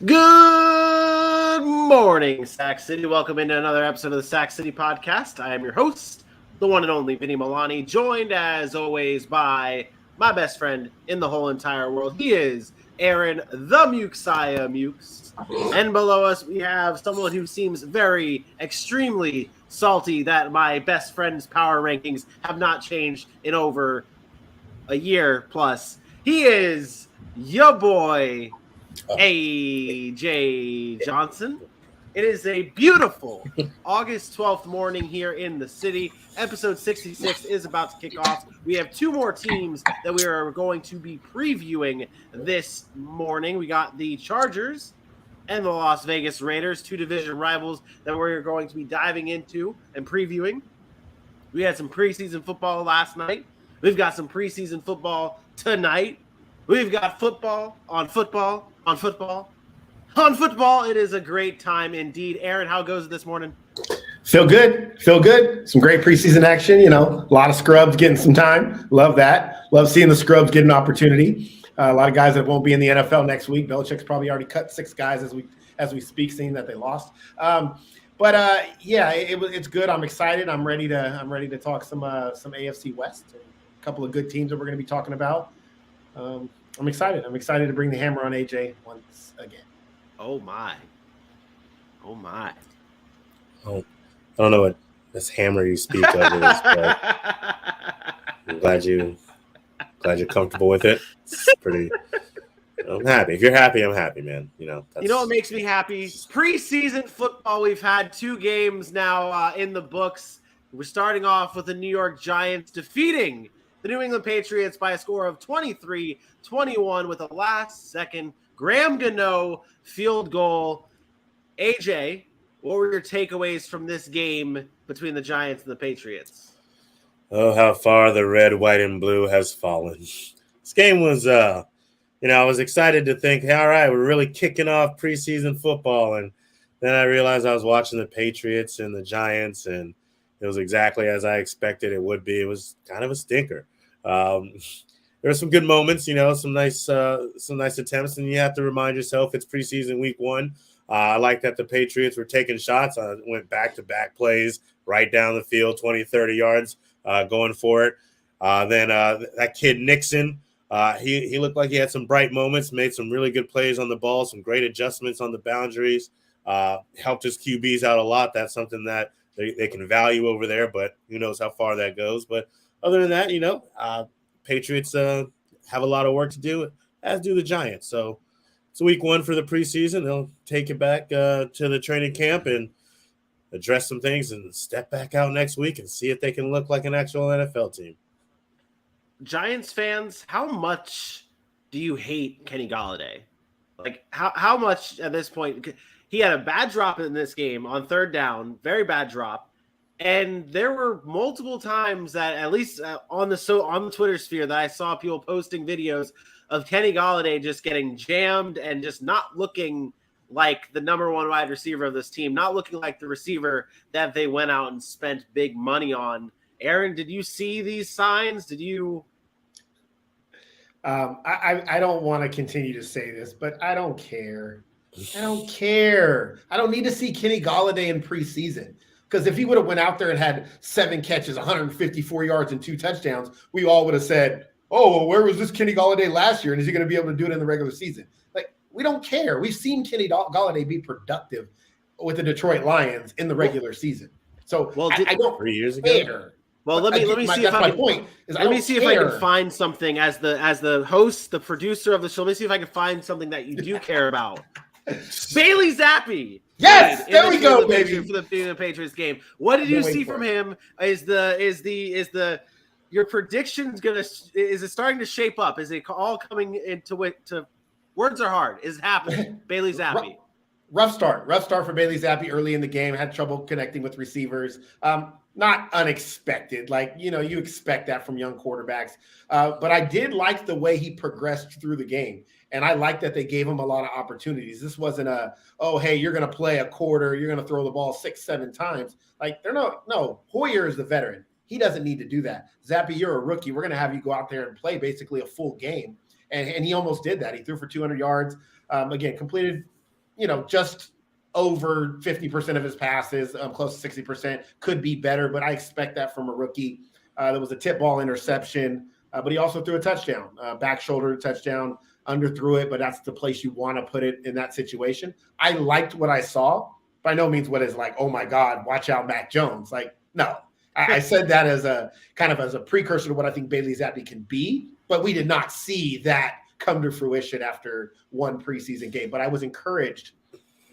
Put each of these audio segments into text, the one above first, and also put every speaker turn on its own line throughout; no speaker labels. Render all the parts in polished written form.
Good morning, Sac City. Welcome into another episode of the Sac City Podcast. I am your host, the one and only Vinny Milani, joined as always by my best friend in the whole entire world. He is Aaron the Mukesiah Mukes. And below us, we have someone who seems very, extremely salty that my best friend's power rankings have not changed in over a year plus. He is your boy, AJ Johnson. It is a beautiful August 12th morning here in the city. Episode 66 is about to kick off. We have two more teams that we are going to be previewing this morning. We got the Chargers and the Las Vegas Raiders, two division rivals that we're going to be diving into and previewing. We had some preseason football last night. We've got some preseason football tonight. We've got football on football on football on football. It is a great time indeed. Aaron, how goes it this morning?
Feel good. Some great preseason action. You know, a lot of scrubs getting some time. Love that. Love seeing the scrubs get an opportunity. A lot of guys that won't be in the NFL next week. Belichick's probably already cut 6 guys as we speak, seeing that they lost. It's good. I'm excited. I'm ready to talk some AFC West. A couple of good teams that we're going to be talking about. I'm excited. I'm excited to bring the hammer on AJ once again.
Oh my. Oh, I
don't know what this hammer you speak of is, but I'm glad you're comfortable with it. It's pretty. I'm happy. If you're happy, I'm happy, man. You know what
makes me happy? Preseason football. We've had 2 games now in the books. We're starting off with the New York Giants defeating the New England Patriots by a score of 23-21 with a last-second Graham Gano field goal. AJ, what were your takeaways from this game between the Giants and the Patriots?
Oh, how far the red, white, and blue has fallen. This game was, I was excited to think, all right, we're really kicking off preseason football. And then I realized I was watching the Patriots and the Giants, and it was exactly as I expected it would be. It was kind of a stinker. There were some good moments, some nice attempts, and you have to remind yourself it's preseason week 1. I like that the Patriots were taking shots. Went back-to-back plays right down the field, 20, 30 yards, going for it. Then that kid Nixon, he looked like he had some bright moments, made some really good plays on the ball, some great adjustments on the boundaries, helped his QBs out a lot. That's something that they can value over there, but who knows how far that goes. But other than that, Patriots have a lot of work to do, as do the Giants. So it's week 1 for the preseason. They'll take it back to the training camp and address some things and step back out next week and see if they can look like an actual NFL team.
Giants fans, how much do you hate Kenny Golladay? Like, how much at this point? He had a bad drop in this game on 3rd down, very bad drop. And there were multiple times that, at least on the Twitter sphere, that I saw people posting videos of Kenny Golladay just getting jammed and just not looking like the number 1 wide receiver of this team, not looking like the receiver that they went out and spent big money on. Aaron, did you see these signs? Did you?
I don't want to continue to say this, but I don't care. I don't care. I don't need to see Kenny Golladay in preseason. Because if he would have went out there and had 7 catches, 154 yards, and 2 touchdowns, we all would have said, oh, well, where was this Kenny Golladay last year? And is he going to be able to do it in the regular season? Like, we don't care. We've seen Kenny Golladay be productive with the Detroit Lions in the regular season. So I don't
3 years
care.
ago.
Well, let me see if I can find something as the host, the producer of the show. Let me see if I can find something that you do care about. Bailey Zappi.
Yes, there we go, baby.
For the Patriots game. What did you see from him? Is your predictions is it starting to shape up? Is it all coming into words are hard? Is it happening? Bailey Zappi.
Rough start for Bailey Zappi early in the game. Had trouble connecting with receivers. Not unexpected. You expect that from young quarterbacks. But I did like the way he progressed through the game. And I like that they gave him a lot of opportunities. This wasn't hey, you're going to play a quarter. You're going to throw the ball 6-7 times. Hoyer is the veteran. He doesn't need to do that. Zappi, you're a rookie. We're going to have you go out there and play basically a full game. And he almost did that. He threw for 200 yards. Again, completed just over 50% of his passes, close to 60%, could be better, but I expect that from a rookie. There was a tip ball interception, but he also threw a touchdown, back shoulder touchdown, underthrew it, but that's the place you want to put it in that situation. I liked what I saw. By no means what is like, oh my God, watch out, Mac Jones. Like, no. I said that as a kind of as a precursor to what I think Bailey Zappi can be, but we did not see that come to fruition after one preseason game. But I was encouraged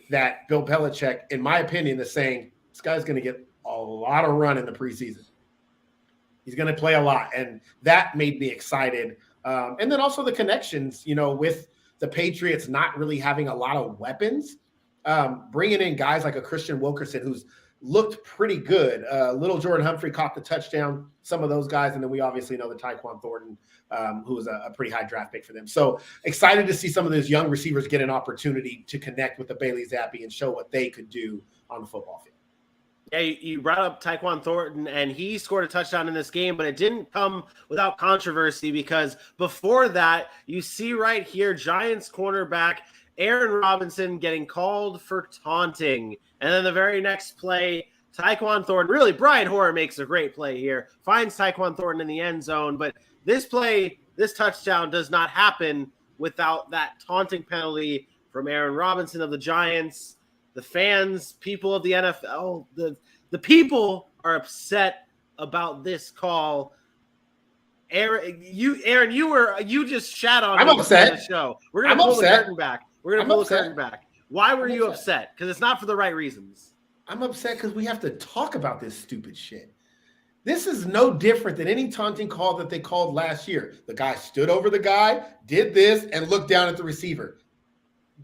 that Bill Belichick, in my opinion, is saying this guy's going to get a lot of run in the preseason. He's going to play a lot, and that made me excited. And then also the connections, with the Patriots not really having a lot of weapons, bringing in guys like a Christian Wilkerson who's looked pretty good. Little Jordan Humphrey caught the touchdown, some of those guys. And then we obviously know the Taekwon Thornton, who was a pretty high draft pick for them. So excited to see some of those young receivers get an opportunity to connect with the Bailey Zappi and show what they could do on the football field.
Yeah, you brought up Taekwon Thornton, and he scored a touchdown in this game, but it didn't come without controversy because before that, you see right here, Giants cornerback Aaron Robinson getting called for taunting. And then the very next play, Taekwon Thornton, really, Brian Hoyer makes a great play here, finds Taekwon Thornton in the end zone. But this play, this touchdown does not happen without that taunting penalty from Aaron Robinson of the Giants. The fans, people of the NFL, the people are upset about this call. Aaron, you just shat on me
upset.
On the show. We're gonna pull the curtain back. Why were you
upset?
upset? Because it's not for the right reasons.
I'm upset because we have to talk about this stupid shit. This is no different than any taunting call that they called last year. The guy stood over the guy, did this, and looked down at the receiver.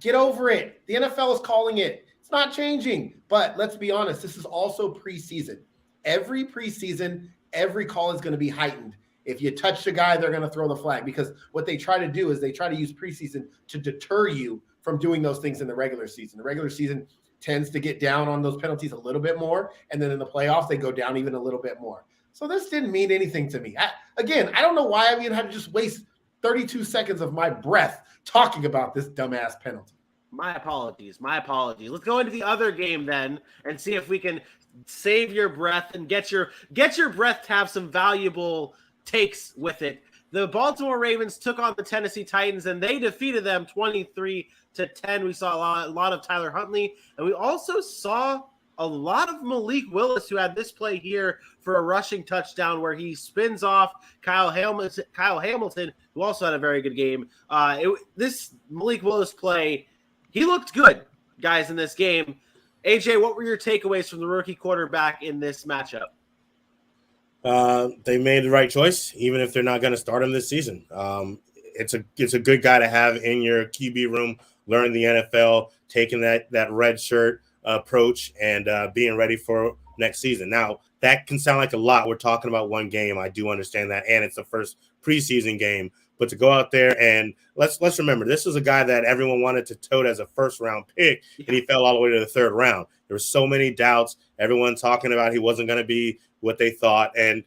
Get over it. The NFL is calling it. It's not changing. But let's be honest, this is also preseason. Every preseason, every call is going to be heightened. If you touch the guy, they're going to throw the flag because what they try to do is they try to use preseason to deter you from doing those things in the regular season. The regular season tends to get down on those penalties a little bit more, and then in the playoffs, they go down even a little bit more. So this didn't mean anything to me. I don't know why I had to just waste 32 seconds of my breath talking about this dumbass penalty.
My apologies. Let's go into the other game then and see if we can save your breath and get your breath to have some valuable takes with it. The Baltimore Ravens took on the Tennessee Titans, and they defeated them 23-10. We saw a lot of Tyler Huntley, and we also saw a lot of Malik Willis, who had this play here for a rushing touchdown where he spins off Kyle Hamilton, who also had a very good game. This Malik Willis play, he looked good, guys, in this game. AJ, what were your takeaways from the rookie quarterback in this matchup?
They made the right choice, even if they're not going to start him this season. It's a good guy to have in your QB room, learning the NFL, taking that red shirt approach, and being ready for next season. Now, that can sound like a lot. We're talking about one game. I do understand that, and it's the first preseason game. But to go out there and let's remember, this is a guy that everyone wanted to tote as a first-round pick, and he fell all the way to the third round. There were so many doubts. Everyone talking about he wasn't going to be what they thought. And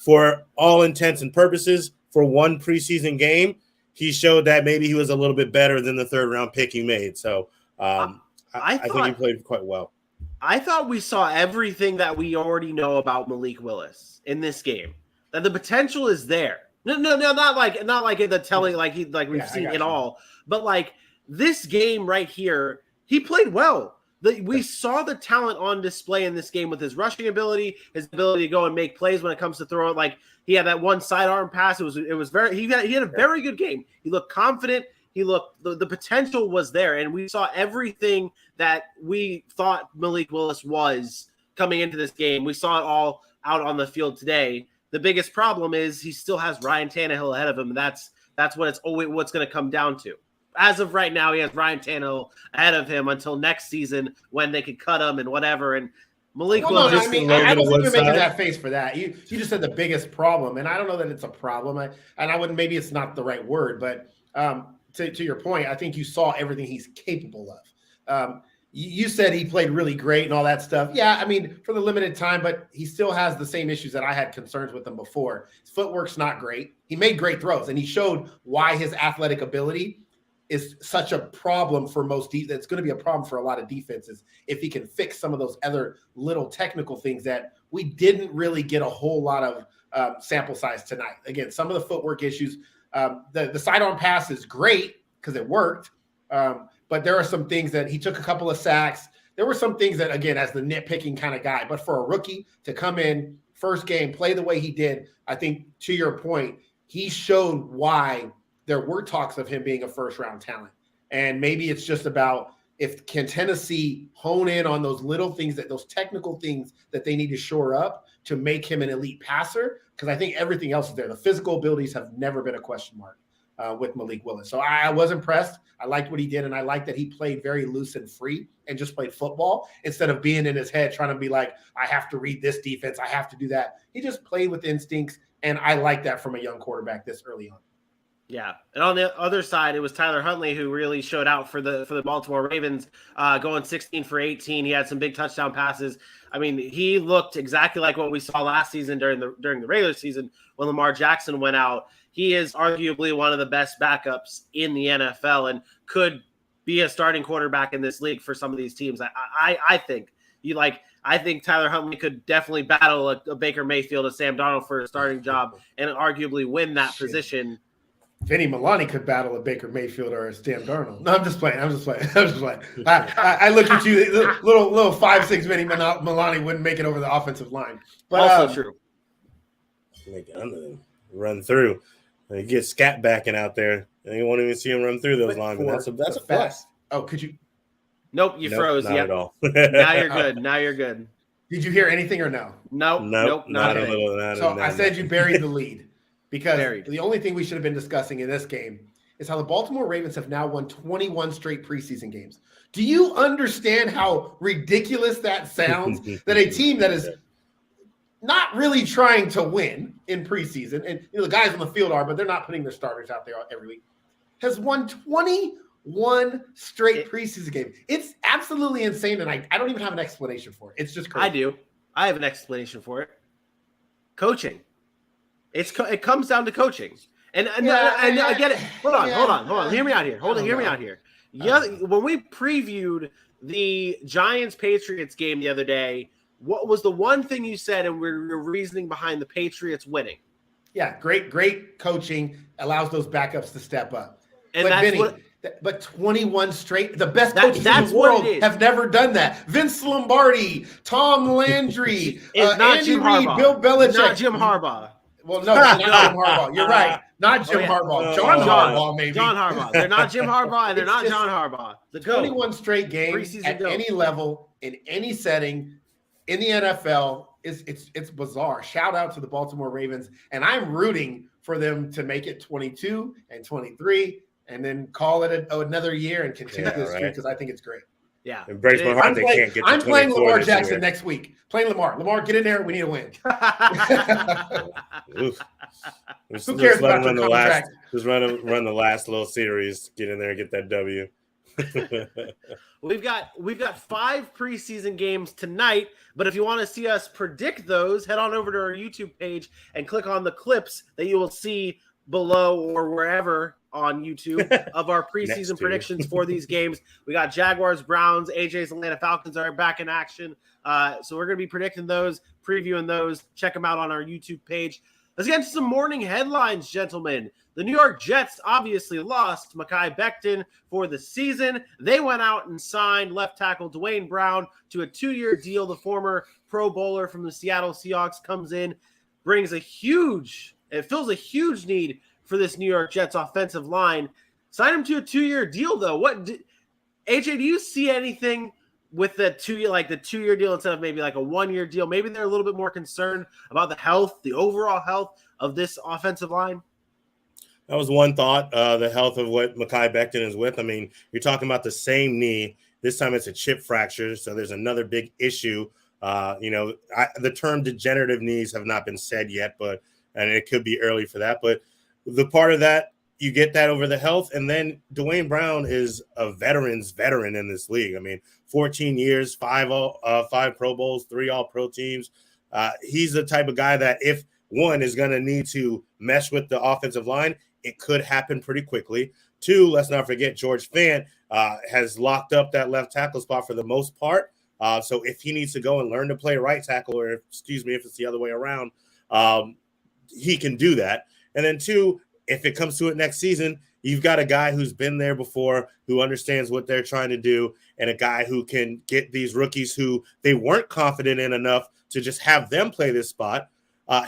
for all intents and purposes, for one preseason game, he showed that maybe he was a little bit better than the third-round pick he made. So I think he played quite well.
I thought we saw everything that we already know about Malik Willis in this game, that the potential is there. No, not like in the telling, we've seen it all, but like this game right here, he played well. We saw the talent on display in this game with his rushing ability, his ability to go and make plays when it comes to throwing. Like he had that one sidearm pass. He had a very good game. He looked confident. The potential was there, and we saw everything that we thought Malik Willis was coming into this game. We saw it all out on the field today. The biggest problem is he still has Ryan Tannehill ahead of him. And that's what's going to come down to. As of right now, he has Ryan Tannehill ahead of him until next season when they could cut him and whatever. And Malik Willis.
I wasn't even making that face for that. You just said the biggest problem, and I don't know that it's a problem. Maybe it's not the right word, but to your point, I think you saw everything he's capable of. You said he played really great and all that stuff. Yeah, I mean, for the limited time, but he still has the same issues that I had concerns with him before. His footwork's not great. He made great throws, and he showed why his athletic ability is such a problem for most it's going to be a problem for a lot of defenses if he can fix some of those other little technical things that we didn't really get a whole lot of sample size tonight. Again, some of the footwork issues, the sidearm pass is great because it worked, but there are some things that he took a couple of sacks. There were some things that, again, as the nitpicking kind of guy, but for a rookie to come in first game, play the way he did, I think to your point, he showed why there were talks of him being a first-round talent. And maybe it's just about can Tennessee hone in on those little things, those technical things that they need to shore up to make him an elite passer, because I think everything else is there. The physical abilities have never been a question mark with Malik Willis. So I was impressed. I liked what he did, and I liked that he played very loose and free and just played football instead of being in his head trying to be like, I have to read this defense, I have to do that. He just played with instincts, and I like that from a young quarterback this early on.
Yeah, and on the other side, it was Tyler Huntley who really showed out for the Baltimore Ravens, going 16 for 18. He had some big touchdown passes. I mean, he looked exactly like what we saw last season during the regular season when Lamar Jackson went out. He is arguably one of the best backups in the NFL and could be a starting quarterback in this league for some of these teams. I think I think Tyler Huntley could definitely battle a Baker Mayfield, a Sam Darnold for a starting job, and arguably win that position.
Vinny Milani could battle a Baker Mayfield or a Sam Darnold. No, I'm just playing. I look at you, little 5'6" Vinny Milani wouldn't make it over the offensive line. But
also true.
Run through. You get scat backing out there, and you won't even see him run through those linemen. That's a plus.
Oh, could you?
Nope, you froze.
Not at all.
Now you're good.
Did you hear anything or no?
Nope, not a thing.
So I said you buried the lead. Because the only thing we should have been discussing in this game is how the Baltimore Ravens have now won 21 straight preseason games. Do you understand how ridiculous that sounds? That a team that is not really trying to win in preseason, and the guys on the field are, but they're not putting their starters out there every week, has won 21 straight preseason games. It's absolutely insane, and I don't even have an explanation for it. It's just crazy.
I do. I have an explanation for it. Coaching. It comes down to coaching, and I get it. Hold on. Hear me out here. Yeah, when we previewed the Giants-Patriots game the other day, what was the one thing you said, and your reasoning behind the Patriots winning?
Yeah, great coaching allows those backups to step up.
And
but 21 straight, the best coaches in the world have never done that. Vince Lombardi, Tom Landry, Andy Reid, Bill Belichick,
not Jim Harbaugh.
Well, no, not Jim Harbaugh. You're right. Not Jim Harbaugh. John Harbaugh, maybe.
John Harbaugh. They're not Jim Harbaugh, and they're not John Harbaugh.
21 straight games at any level, in any setting, in the NFL, it's bizarre. Shout out to the Baltimore Ravens, and I'm rooting for them to make it 22 and 23, and then call it another year and continue this streak because I think it's great.
Yeah.
It breaks my heart they can't get to 24
I'm playing Lamar Jackson
year.
next week. Playing Lamar. Lamar, get in there. We need a win. Who cares about your contract?
Just run the last little series. Get in there and get that W.
We've got 5 preseason games tonight, but if you want to see us predict those, head on over to our YouTube page and click on the clips that you will see below or wherever on YouTube of our preseason predictions for these games. We got Jaguars, Browns, AJ's Atlanta Falcons are back in action. So we're going to be predicting those, previewing those. Check them out on our YouTube page. Let's get into some morning headlines, gentlemen. The New York Jets obviously lost Mekhi Becton for the season. They went out and signed left tackle Dwayne Brown to a 2-year deal. The former Pro Bowler from the Seattle Seahawks comes in, fills a huge need for this New York Jets offensive line. Sign him to a 2-year deal, though. AJ, do you see anything with the 2-year deal instead of maybe like a 1-year deal? Maybe they're a little bit more concerned about the overall health of this offensive line.
That was one thought, the health of what Mekhi Becton is with. I mean, you're talking about the same knee. This time it's a chip fracture, so there's another big issue. The term degenerative knees have not been said yet, and it could be early for that. But the part of that, you get that over the health. And then Dwayne Brown is a veteran in this league. I mean, 14 years, 5 Pro Bowls, 3 All-Pro teams. He's the type of guy that if one is going to need to mesh with the offensive line, it could happen pretty quickly. Two, let's not forget George Fant has locked up that left tackle spot for the most part. So if he needs to go and learn to play right tackle, or if it's the other way around, he can do that. And then two, if it comes to it next season, you've got a guy who's been there before, who understands what they're trying to do, and a guy who can get these rookies who they weren't confident in enough to just have them play this spot.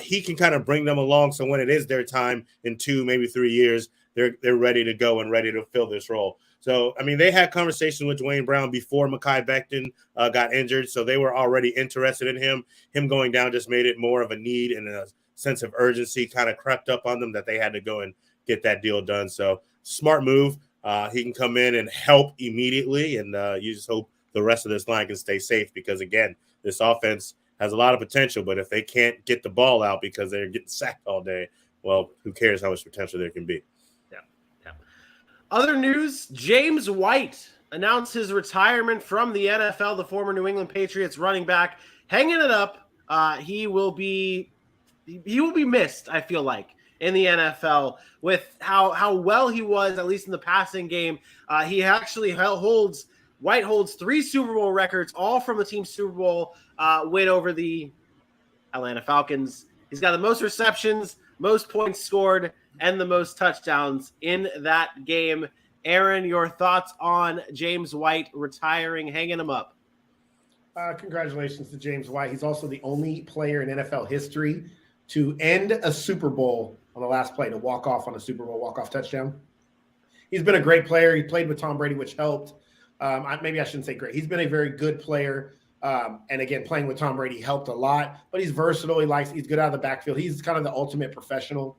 He can kind of bring them along, so when it is their time in 2, maybe 3 years, they're ready to go and ready to fill this role. So, I mean, they had conversations with Dwayne Brown before Mekhi Becton got injured, so they were already interested in him. Him going down just made it more of a need, and a sense of urgency kind of crept up on them that they had to go and get that deal done. So, smart move. He can come in and help immediately, and you just hope the rest of this line can stay safe because, again, this offense has a lot of potential, but if they can't get the ball out because they're getting sacked all day, well, who cares how much potential there can be.
Other news, James White announced his retirement from the NFL, the former New England Patriots running back, hanging it up. He will be missed, I feel like, in the NFL with how well he was, at least in the passing game. He actually White holds 3 Super Bowl records, all from the team's Super Bowl win over the Atlanta Falcons. He's got the most receptions, most points scored, and the most touchdowns in that game. Aaron, your thoughts on James White retiring, hanging him up?
Congratulations to James White. He's also the only player in NFL history to end a Super Bowl on the last play, to walk off on a Super Bowl walk-off touchdown. He's been a great player. He played with Tom Brady, which helped. Maybe I shouldn't say great. He's been a very good player. And again, playing with Tom Brady helped a lot, but he's versatile. He's good out of the backfield. He's kind of the ultimate professional.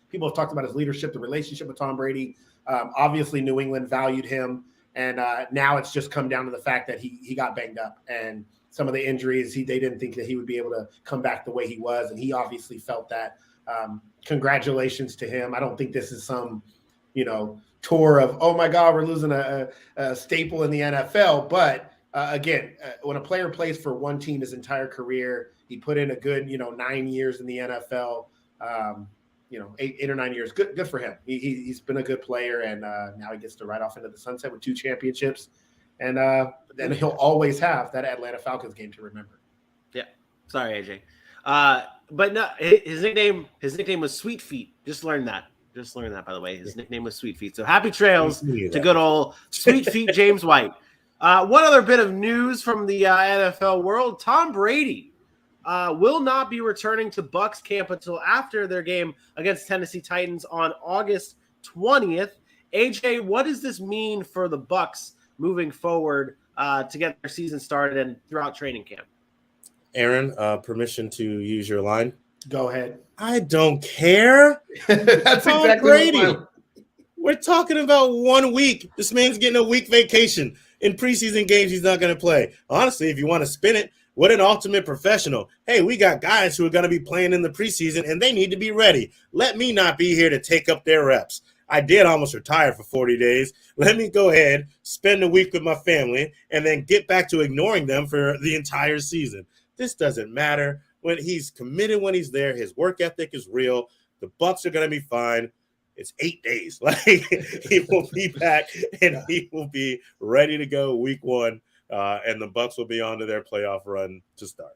People have talked about his leadership, the relationship with Tom Brady. Obviously, New England valued him, and now it's just come down to the fact that he got banged up, and some of the injuries, they didn't think that he would be able to come back the way he was, and he obviously felt that. Congratulations to him. I don't think this is some, tour of, oh my God, we're losing a staple in the NFL. But again, when a player plays for one team his entire career, he put in a good, 9 years in the NFL. 8 or 9 years. Good for him. He's been a good player, and now he gets to ride off into the sunset with 2 championships. And then he'll always have that Atlanta Falcons game to remember.
Yeah. Sorry, AJ. But no, his nickname was Sweet Feet. Just learned that, by the way. His nickname was Sweet Feet. So happy trails to good old Sweet Feet James White. One other bit of news from the NFL world. Tom Brady will not be returning to Bucs camp until after their game against Tennessee Titans on August 20th. AJ, what does this mean for the Bucs moving forward to get their season started and throughout training camp?
Aaron, permission to use your line?
Go ahead.
I don't care.
That's
Tom
exactly
Brady. We're talking about 1 week. This man's getting a week vacation. In preseason games, he's not going to play. Honestly, if you want to spin it, what an ultimate professional. Hey, we got guys who are going to be playing in the preseason, and they need to be ready. Let me not be here to take up their reps. I did almost retire for 40 days. Let me go ahead, spend a week with my family, and then get back to ignoring them for the entire season. This doesn't matter. When he's committed, when he's there, his work ethic is real. The Bucs are going to be fine. It's 8 days. He will be back, and he will be ready to go week 1. And the Bucs will be on to their playoff run to start.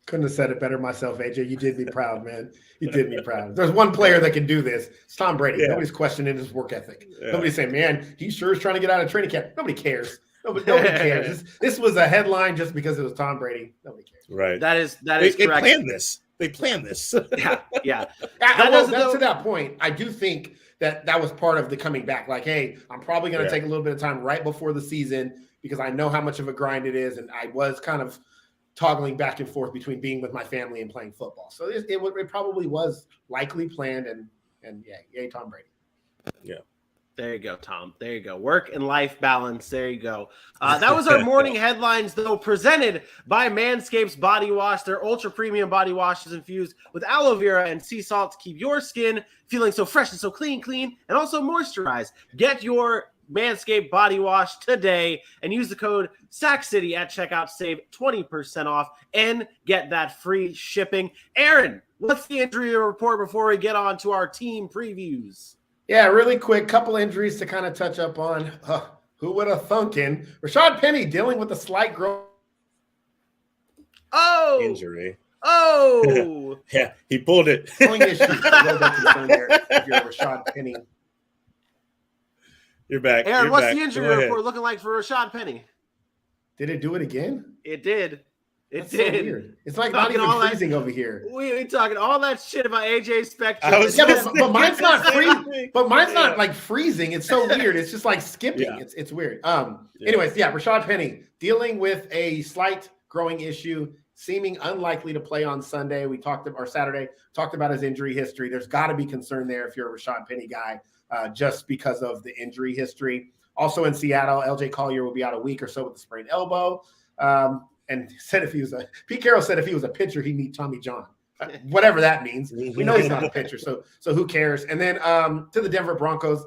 Couldn't have said it better myself, AJ. You did me proud, man. You did me proud. There's one player that can do this. It's Tom Brady. Yeah. Nobody's questioning his work ethic. Yeah. Nobody's saying, man, he sure is trying to get out of training camp. Nobody cares. Nobody cares. This was a headline just because it was Tom Brady. Nobody cares.
Right.
That is
correct.
They
planned this.
Yeah.
To that point, I do think that was part of the coming back. Like, hey, I'm probably going to take a little bit of time right before the season because I know how much of a grind it is, and I was kind of toggling back and forth between being with my family and playing football. So it probably was likely planned, and yay, Tom Brady.
Yeah.
There you go, Tom. There you go. Work and life balance. There you go. That was our morning headlines, though, presented by Manscaped's Body Wash. Their ultra premium body wash is infused with aloe vera and sea salt to keep your skin feeling so fresh and so clean, and also moisturized. Get your Manscaped Body Wash today and use the code SACCITY at checkout to save 20% off and get that free shipping. Aaron, what's the injury report before we get on to our team previews?
Yeah, really quick, couple injuries to kind of touch up on. Who would have thunkin'? Rashad Penny dealing with a slight growth.
Injury.
Oh,
Yeah, he pulled it.
Growing issue. A little bit concerned there if you're Rashad Penny.
You're back.
Aaron,
You're
what's
back.
the injury
Go ahead.
report looking like for Rashad Penny?
Did it do it again?
It did.
That's so weird. It's like not even freezing over here.
We talking all that shit about AJ Spectrum.
But mine's not freezing. But mine's not like freezing. It's so weird. It's just like skipping.
Yeah.
It's weird. Anyways, Rashad Penny dealing with a slight growing issue, seeming unlikely to play on Sunday. Saturday talked about his injury history. There's got to be concern there if you're a Rashad Penny guy, just because of the injury history. Also in Seattle, LJ Collier will be out a week or so with a sprained elbow. And said Pete Carroll said if he was a pitcher, he'd need Tommy John. Whatever that means. We know he's not a pitcher, so who cares? And then to the Denver Broncos,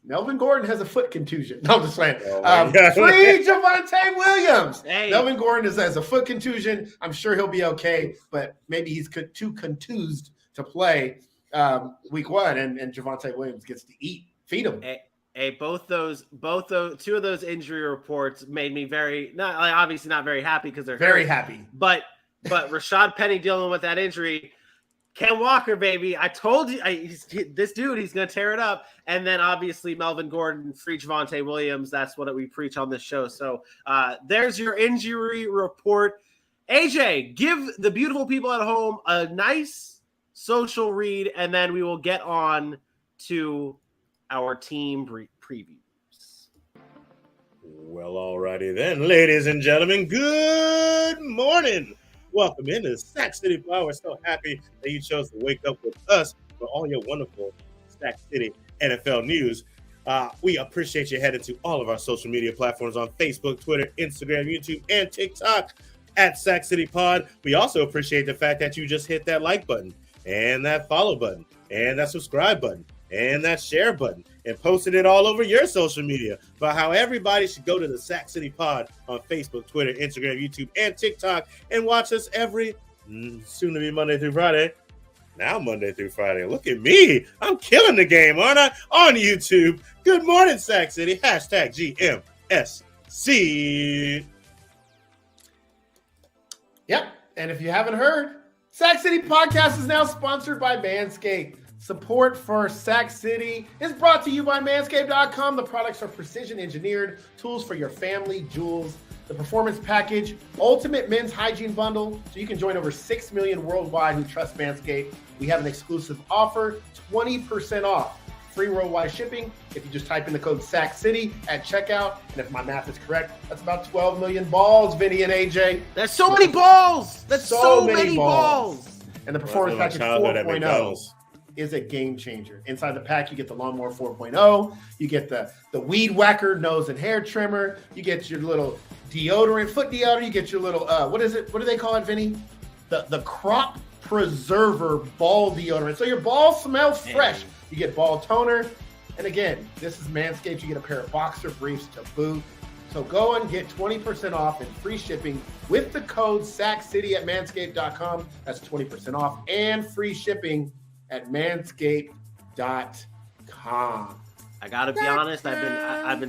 Melvin Gordon has a foot contusion. No, I'm just saying. Free Javonte Williams.
Hey.
Melvin Gordon has a foot contusion. I'm sure he'll be okay, but maybe he's too contused to play week 1, and Javonte Williams gets to eat. Feed him.
Hey, both those, two of those injury reports made me obviously not very happy because they're
very
hurt.
Happy.
But Rashad Penny dealing with that injury, Ken Walker, baby, I told you, this dude, he's gonna tear it up. And then obviously Melvin Gordon, free Javonte Williams. That's what we preach on this show. So there's your injury report. AJ, give the beautiful people at home a nice social read, and then we will get on to our team previews.
Well, alrighty then, ladies and gentlemen, good morning. Welcome into Sac City Pod. We're so happy that you chose to wake up with us for all your wonderful Sac City NFL news. We appreciate you heading to all of our social media platforms on Facebook, Twitter, Instagram, YouTube, and TikTok at Sac City Pod. We also appreciate the fact that you just hit that like button and that follow button and that subscribe button and that share button and posted it all over your social media about how everybody should go to the Sac City Pod on Facebook, Twitter, Instagram, YouTube, and TikTok and watch us every soon to be Monday through Friday. Now Monday through Friday. Look at me. I'm killing the game, aren't I? On YouTube. Good morning, Sac City. #GMSC.
Yep. And if you haven't heard, Sac City Podcast is now sponsored by Manscaped. Support for Sac City is brought to you by Manscaped.com. The products are precision engineered tools for your family jewels. The Performance Package, Ultimate Men's Hygiene Bundle, so you can join over 6 million worldwide who trust Manscaped. We have an exclusive offer, 20% off, free worldwide shipping if you just type in the code SAC City at checkout. And if my math is correct, that's about 12 million balls, Vinny and AJ.
That's so many balls. That's so many balls.
And the Performance Package 4.0 is a game changer. Inside the pack, you get the Lawnmower 4.0. You get the Weed Whacker nose and hair trimmer. You get your little deodorant, foot deodorant. You get your little, what is it? What do they call it, Vinny? The Crop Preserver ball deodorant. So your balls smell fresh. You get ball toner. And again, this is Manscaped. You get a pair of boxer briefs to boot. So go and get 20% off and free shipping with the code SACCity at manscaped.com. That's 20% off and free shipping at manscaped.com.
I gotta be honest. I've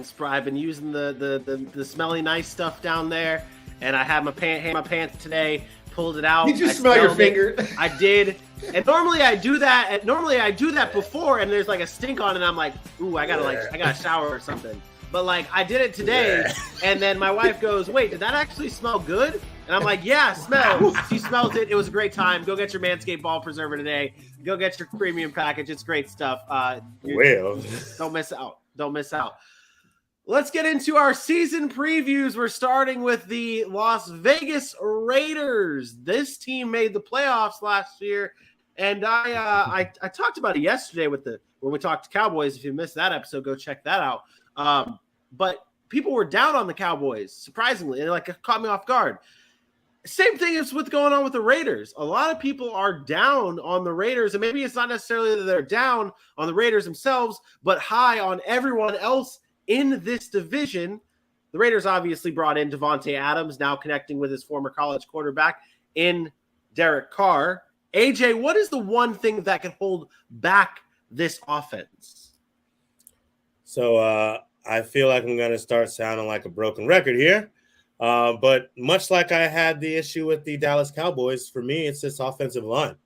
been using the smelly nice stuff down there, and I had my pants today. Pulled it out.
Did you smell your finger?
I did. And normally I do that. Before, and there's like a stink on it. And I'm like, ooh, I gotta shower or something. But like I did it today, and then my wife goes, "Wait, did that actually smell good?" And I'm like, "Yeah, it smells." She smells it. It was a great time. Go get your Manscaped ball preserver today. Go get your premium package. It's great stuff. Don't miss out. Don't miss out. Let's get into our season previews. We're starting with the Las Vegas Raiders. This team made the playoffs last year, and I talked about it yesterday when we talked to Cowboys. If you missed that episode, go check that out. But people were down on the Cowboys, surprisingly, and it caught me off guard. Same thing is what's going on with the Raiders. A lot of people are down on the Raiders, and maybe it's not necessarily that they're down on the Raiders themselves, but high on everyone else in this division. The Raiders obviously brought in Devontae Adams, now connecting with his former college quarterback in Derek Carr. AJ, what is the one thing that can hold back this offense?
So I feel like I'm going to start sounding like a broken record here. But much like I had the issue with the Dallas Cowboys, for me, it's this offensive line.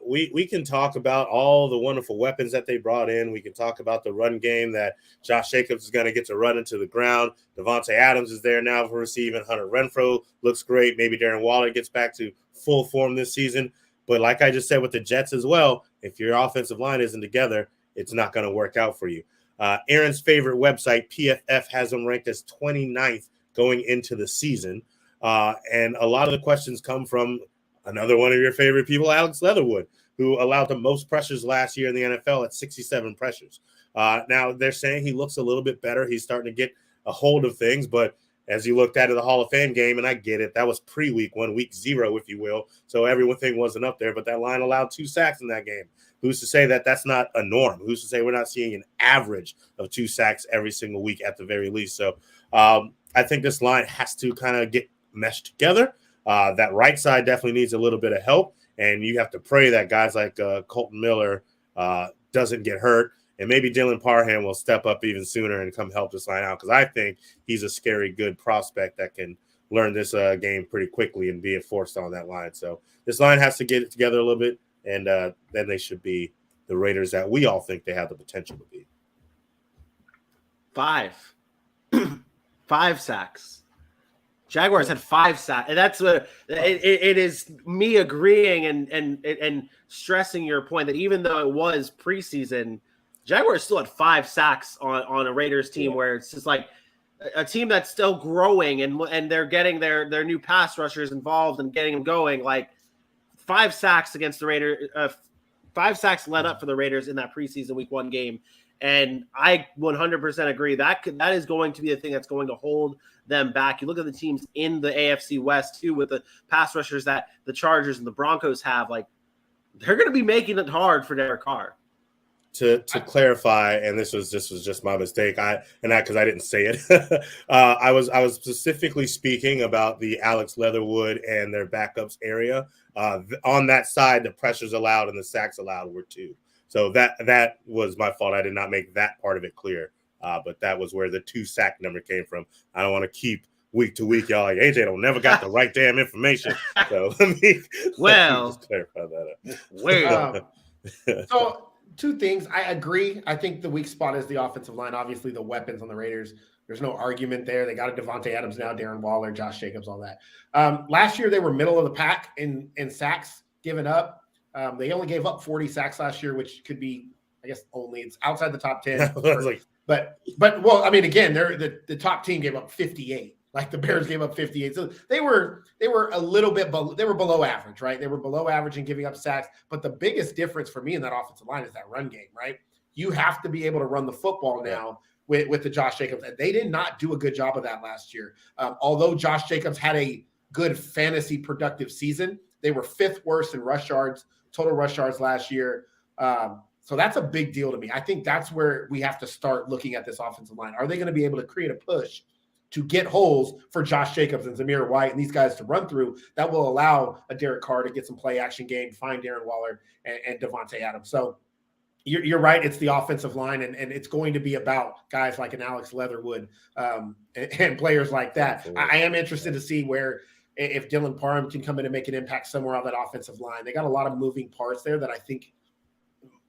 We can talk about all the wonderful weapons that they brought in. We can talk about the run game that Josh Jacobs is going to get to run into the ground. Devontae Adams is there now for receiving. Hunter Renfrow looks great. Maybe Darren Waller gets back to full form this season. But like I just said with the Jets as well, if your offensive line isn't together, it's not going to work out for you. Aaron's favorite website, PFF, has them ranked as 29th going into the season. And a lot of the questions come from another one of your favorite people, Alex Leatherwood, who allowed the most pressures last year in the NFL at 67 pressures. Now, they're saying he looks a little bit better. He's starting to get a hold of things. But as you looked at the Hall of Fame game, and I get it, that was pre-week 1, week 0, if you will. So everything wasn't up there. But that line allowed 2 sacks in that game. Who's to say that that's not a norm? Who's to say we're not seeing an average of 2 sacks every single week at the very least? So I think this line has to kind of get meshed together. That right side definitely needs a little bit of help, and you have to pray that guys like Colton Miller doesn't get hurt, and maybe Dylan Parham will step up even sooner and come help this line out, because I think he's a scary good prospect that can learn this game pretty quickly and be a force on that line. So this line has to get it together a little bit, and then they should be the Raiders that we all think they have the potential to be.
5 sacks. Jaguars had 5 sacks, and that's what it is. Me agreeing and stressing your point that even though it was preseason, Jaguars still had 5 sacks on a Raiders team where it's just like a team that's still growing and they're getting their new pass rushers involved and getting them going. Like 5 sacks against the Raiders, 5 sacks led up for the Raiders in that preseason week 1 game. And I 100% agree that is going to be the thing that's going to hold them back. You look at the teams in the AFC West too, with the pass rushers that the Chargers and the Broncos have. Like, they're going to be making it hard for Derek Carr.
To clarify, and this was just my mistake. Because I didn't say it. I was specifically speaking about the Alex Leatherwood and their backups area. On that side, the pressures allowed and the sacks allowed were 2. So that was my fault. I did not make that part of it clear. But that was where the 2 sack number came from. I don't want to keep week to week, y'all like, AJ don't never got the right damn information. So let me just clarify that up.
So 2 things. I agree. I think the weak spot is the offensive line. Obviously, the weapons on the Raiders, there's no argument there. They got a Devontae Adams now, Darren Waller, Josh Jacobs, all that. Last year, they were middle of the pack in sacks given up. They only gave up 40 sacks last year, which could be, I guess, it's outside the top 10. But well, I mean, again, the top team gave up 58. Like the Bears gave up 58. So they were a little bit they were below average, right? They were below average in giving up sacks. But the biggest difference for me in that offensive line is that run game, right? You have to be able to run the football now with the Josh Jacobs. And they did not do a good job of that last year. Although Josh Jacobs had a good fantasy productive season, they were 5th worst in total rush yards last year. So that's a big deal to me. I think that's where we have to start looking at this offensive line. Are they going to be able to create a push to get holes for Josh Jacobs and Zamir White and these guys to run through that will allow a Derek Carr to get some play action game, find Darren Waller and Devontae Adams. So you're right. It's the offensive line, and it's going to be about guys like an Alex Leatherwood and players like that. I am interested to see if Dylan Parham can come in and make an impact somewhere on that offensive line. They got a lot of moving parts there that I think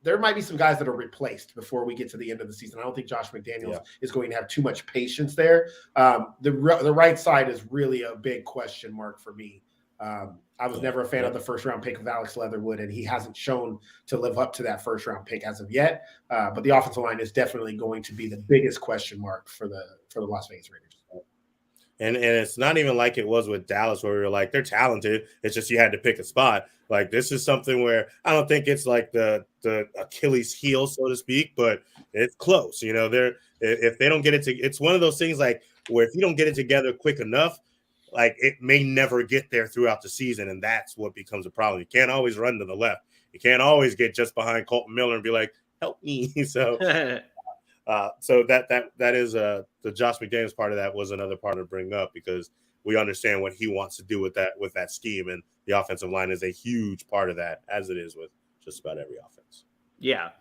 there might be some guys that are replaced before we get to the end of the season. I don't think Josh McDaniels is going to have too much patience there. The right side is really a big question mark for me. I was never a fan of the first-round pick of Alex Leatherwood, and he hasn't shown to live up to that first-round pick as of yet. But the offensive line is definitely going to be the biggest question mark for the Las Vegas Raiders.
And it's not even like it was with Dallas where we were like, they're talented. It's just you had to pick a spot. Like, this is something where I don't think it's like the Achilles heel, so to speak, but it's close. You know, if they don't get it it's one of those things like where if you don't get it together quick enough, like it may never get there throughout the season. And that's what becomes a problem. You can't always run to the left. You can't always get just behind Colton Miller and be like, help me. So that is the Josh McDaniels part of that was another part to bring up because we understand what he wants to do with that scheme, and the offensive line is a huge part of that, as it is with just about every offense.
Yeah,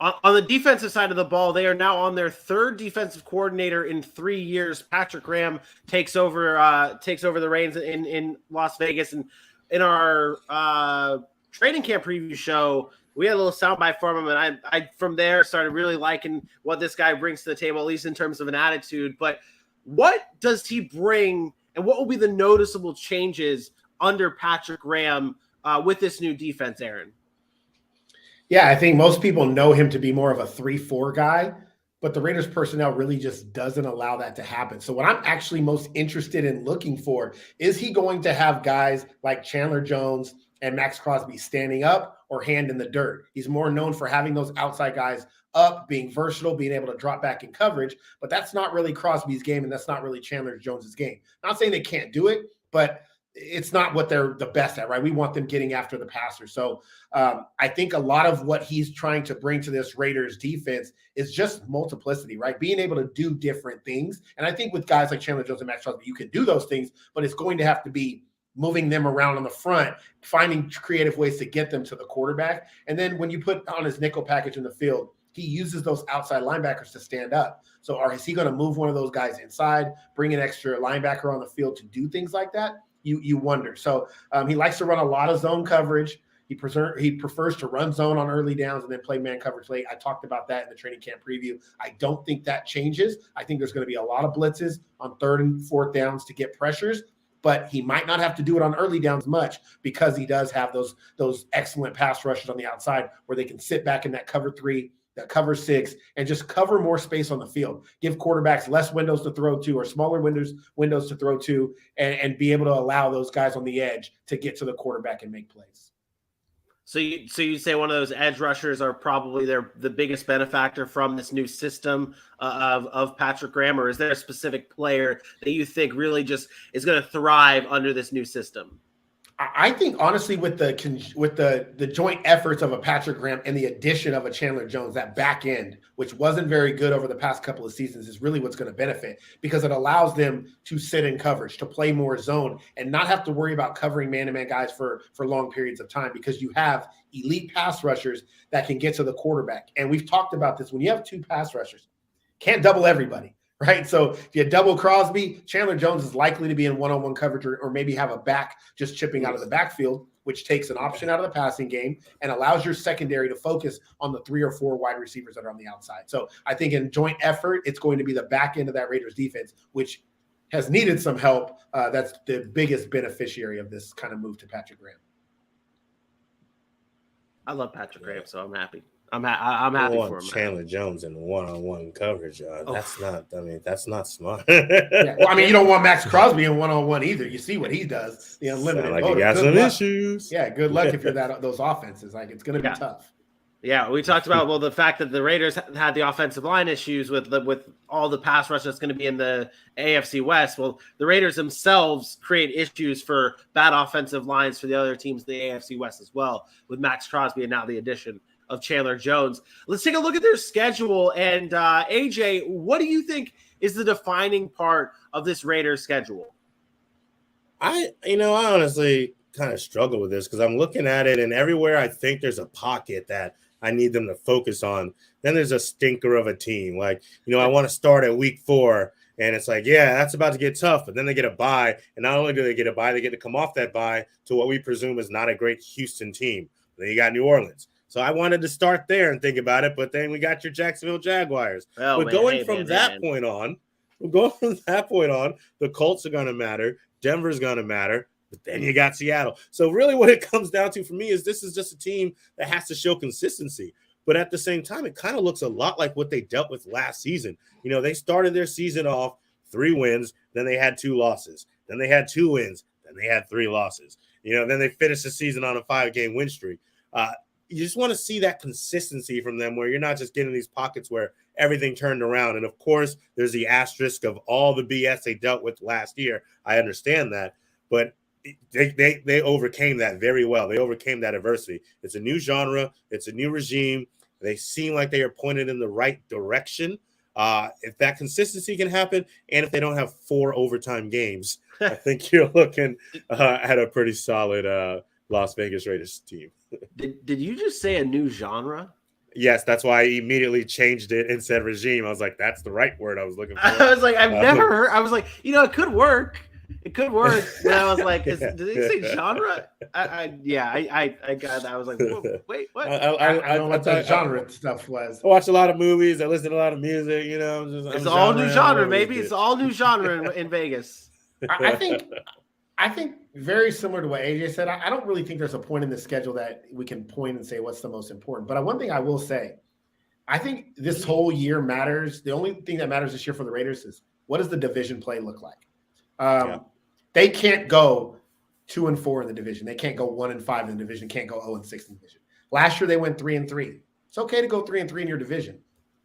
On the defensive side of the ball, they are now on their third defensive coordinator in 3 years. Patrick Graham takes over the reins in Las Vegas. And in our training camp preview show, we had a little soundbite from him, and I from there started really liking what this guy brings to the table, at least in terms of an attitude. But what does he bring, and what will be the noticeable changes under Patrick Graham with this new defense, Aaron?
Yeah, I think most people know him to be more of a 3-4 guy, but the Raiders personnel really just doesn't allow that to happen. So what I'm actually most interested in looking for is he going to have guys like Chandler Jones and Max Crosby standing up or hand in the dirt? He's more known for having those outside guys up, being versatile, being able to drop back in coverage, but that's not really Crosby's game, and that's not really Chandler Jones's game. Not saying they can't do it, but it's not what they're the best at, right? We want them getting after the passer. So I think a lot of what he's trying to bring to this Raiders defense is just multiplicity, right? Being able to do different things. And I think with guys like Chandler Jones and Max Crosby, you can do those things, but it's going to have to be moving them around on the front, finding creative ways to get them to the quarterback. And then when you put on his nickel package in the field, he uses those outside linebackers to stand up. So is he going to move one of those guys inside, bring an extra linebacker on the field to do things like that? You wonder. So he likes to run a lot of zone coverage. He prefers to run zone on early downs and then play man coverage late. I talked about that in the training camp preview. I don't think that changes. I think there's going to be a lot of blitzes on 3rd and 4th downs to get pressures, but he might not have to do it on early downs much because he does have those excellent pass rushes on the outside where they can sit back in that cover 3, that cover 6, and just cover more space on the field. Give quarterbacks less windows to throw to, or smaller windows to throw to, and be able to allow those guys on the edge to get to the quarterback and make plays.
So you say one of those edge rushers are probably the biggest benefactor from this new system of Patrick Graham, or is there a specific player that you think really just is going to thrive under this new system?
I think honestly, with the joint efforts of a Patrick Graham and the addition of a Chandler Jones, that back end, which wasn't very good over the past couple of seasons, is really what's going to benefit, because it allows them to sit in coverage, to play more zone, and not have to worry about covering man-to-man guys for long periods of time, because you have elite pass rushers that can get to the quarterback. And we've talked about this. When you have 2 pass rushers, can't double everybody. Right. So if you double Crosby, Chandler Jones is likely to be in one-on-one coverage, or maybe have a back just chipping out of the backfield, which takes an option out of the passing game and allows your secondary to focus on the 3 or 4 wide receivers that are on the outside. So I think in joint effort, it's going to be the back end of that Raiders defense, which has needed some help. That's the biggest beneficiary of this kind of move to Patrick Graham.
I love Patrick Graham, so I'm happy. I'm happy for him.
Chandler Jones in one-on-one coverage. That's not smart.
Yeah. Well, I mean, you don't want Max Crosby in one-on-one either. You see what he does. The unlimited.
Sound like he got some issues.
Yeah, good luck if you're those offenses. Like, it's going to be tough.
Yeah, we talked about the fact that the Raiders had the offensive line issues with all the pass rush that's going to be in the AFC West. Well, the Raiders themselves create issues for bad offensive lines for the other teams in the AFC West as well, with Max Crosby and now the addition of Chandler Jones. Let's take a look at their schedule. And AJ, what do you think is the defining part of this Raiders schedule?
I honestly kind of struggle with this, because I'm looking at it, and everywhere I think there's a pocket that I need them to focus on, then there's a stinker of a team. Like, I want to start at week 4, and it's like, yeah, that's about to get tough. But then they get a bye, and not only do they get a bye, they get to come off that bye to what we presume is not a great Houston team. Then you got New Orleans. So I wanted to start there and think about it, but then we got your Jacksonville Jaguars. Going from that point on, the Colts are going to matter. Denver's going to matter. But then you got Seattle. So really what it comes down to for me is this is just a team that has to show consistency. But at the same time, it kind of looks a lot like what they dealt with last season. They started their season off 3 wins, then they had 2 losses. Then they had 2 wins, then they had 3 losses. Then they finished the season on a 5-game win streak. You just want to see that consistency from them, where you're not just getting these pockets where everything turned around. And of course, there's the asterisk of all the BS they dealt with last year. I understand that, but they overcame that very well. They overcame that adversity. It's a new genre. It's a new regime. They seem like they are pointed in the right direction. If that consistency can happen, and if they don't have 4 overtime games, I think you're looking at a pretty solid Las Vegas Raiders team.
Did you just say a new genre?
Yes, that's why I immediately changed it and said regime. I was like, that's the right word I was looking for.
I was like, I've never heard. I was like, it could work. It could work. And I was like, did he say genre? I got that. I was like, wait, what?
I don't know what that genre stuff was.
I watch a lot of movies. I listen to a lot of music.
It's all new genre, maybe. It's all new genre in Vegas.
I think very similar to what AJ said. I don't really think there's a point in the schedule that we can point and say what's the most important. But one thing I will say, I think this whole year matters. The only thing that matters this year for the Raiders is what does the division play look like? They can't go 2-4 in the division. They can't go 1-5 in the division. Can't go 0-6 in the division. Last year they went 3-3. It's okay to go 3-3 in your division.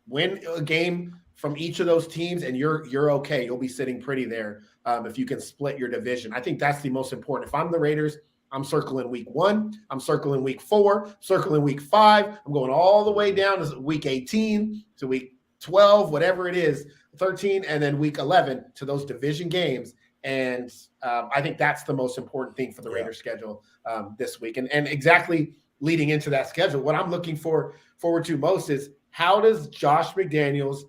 Win a game from each of those teams, and you're okay. You'll be sitting pretty there if you can split your division. I think that's the most important. If I'm the Raiders, I'm circling week 1. I'm circling week 4. Circling week 5. I'm going all the way down to week 18 to week 12, whatever it is, 13, and then week 11 to those division games. And I think that's the most important thing for the Raiders schedule this week. And exactly leading into that schedule, what I'm looking forward to most is how does Josh McDaniels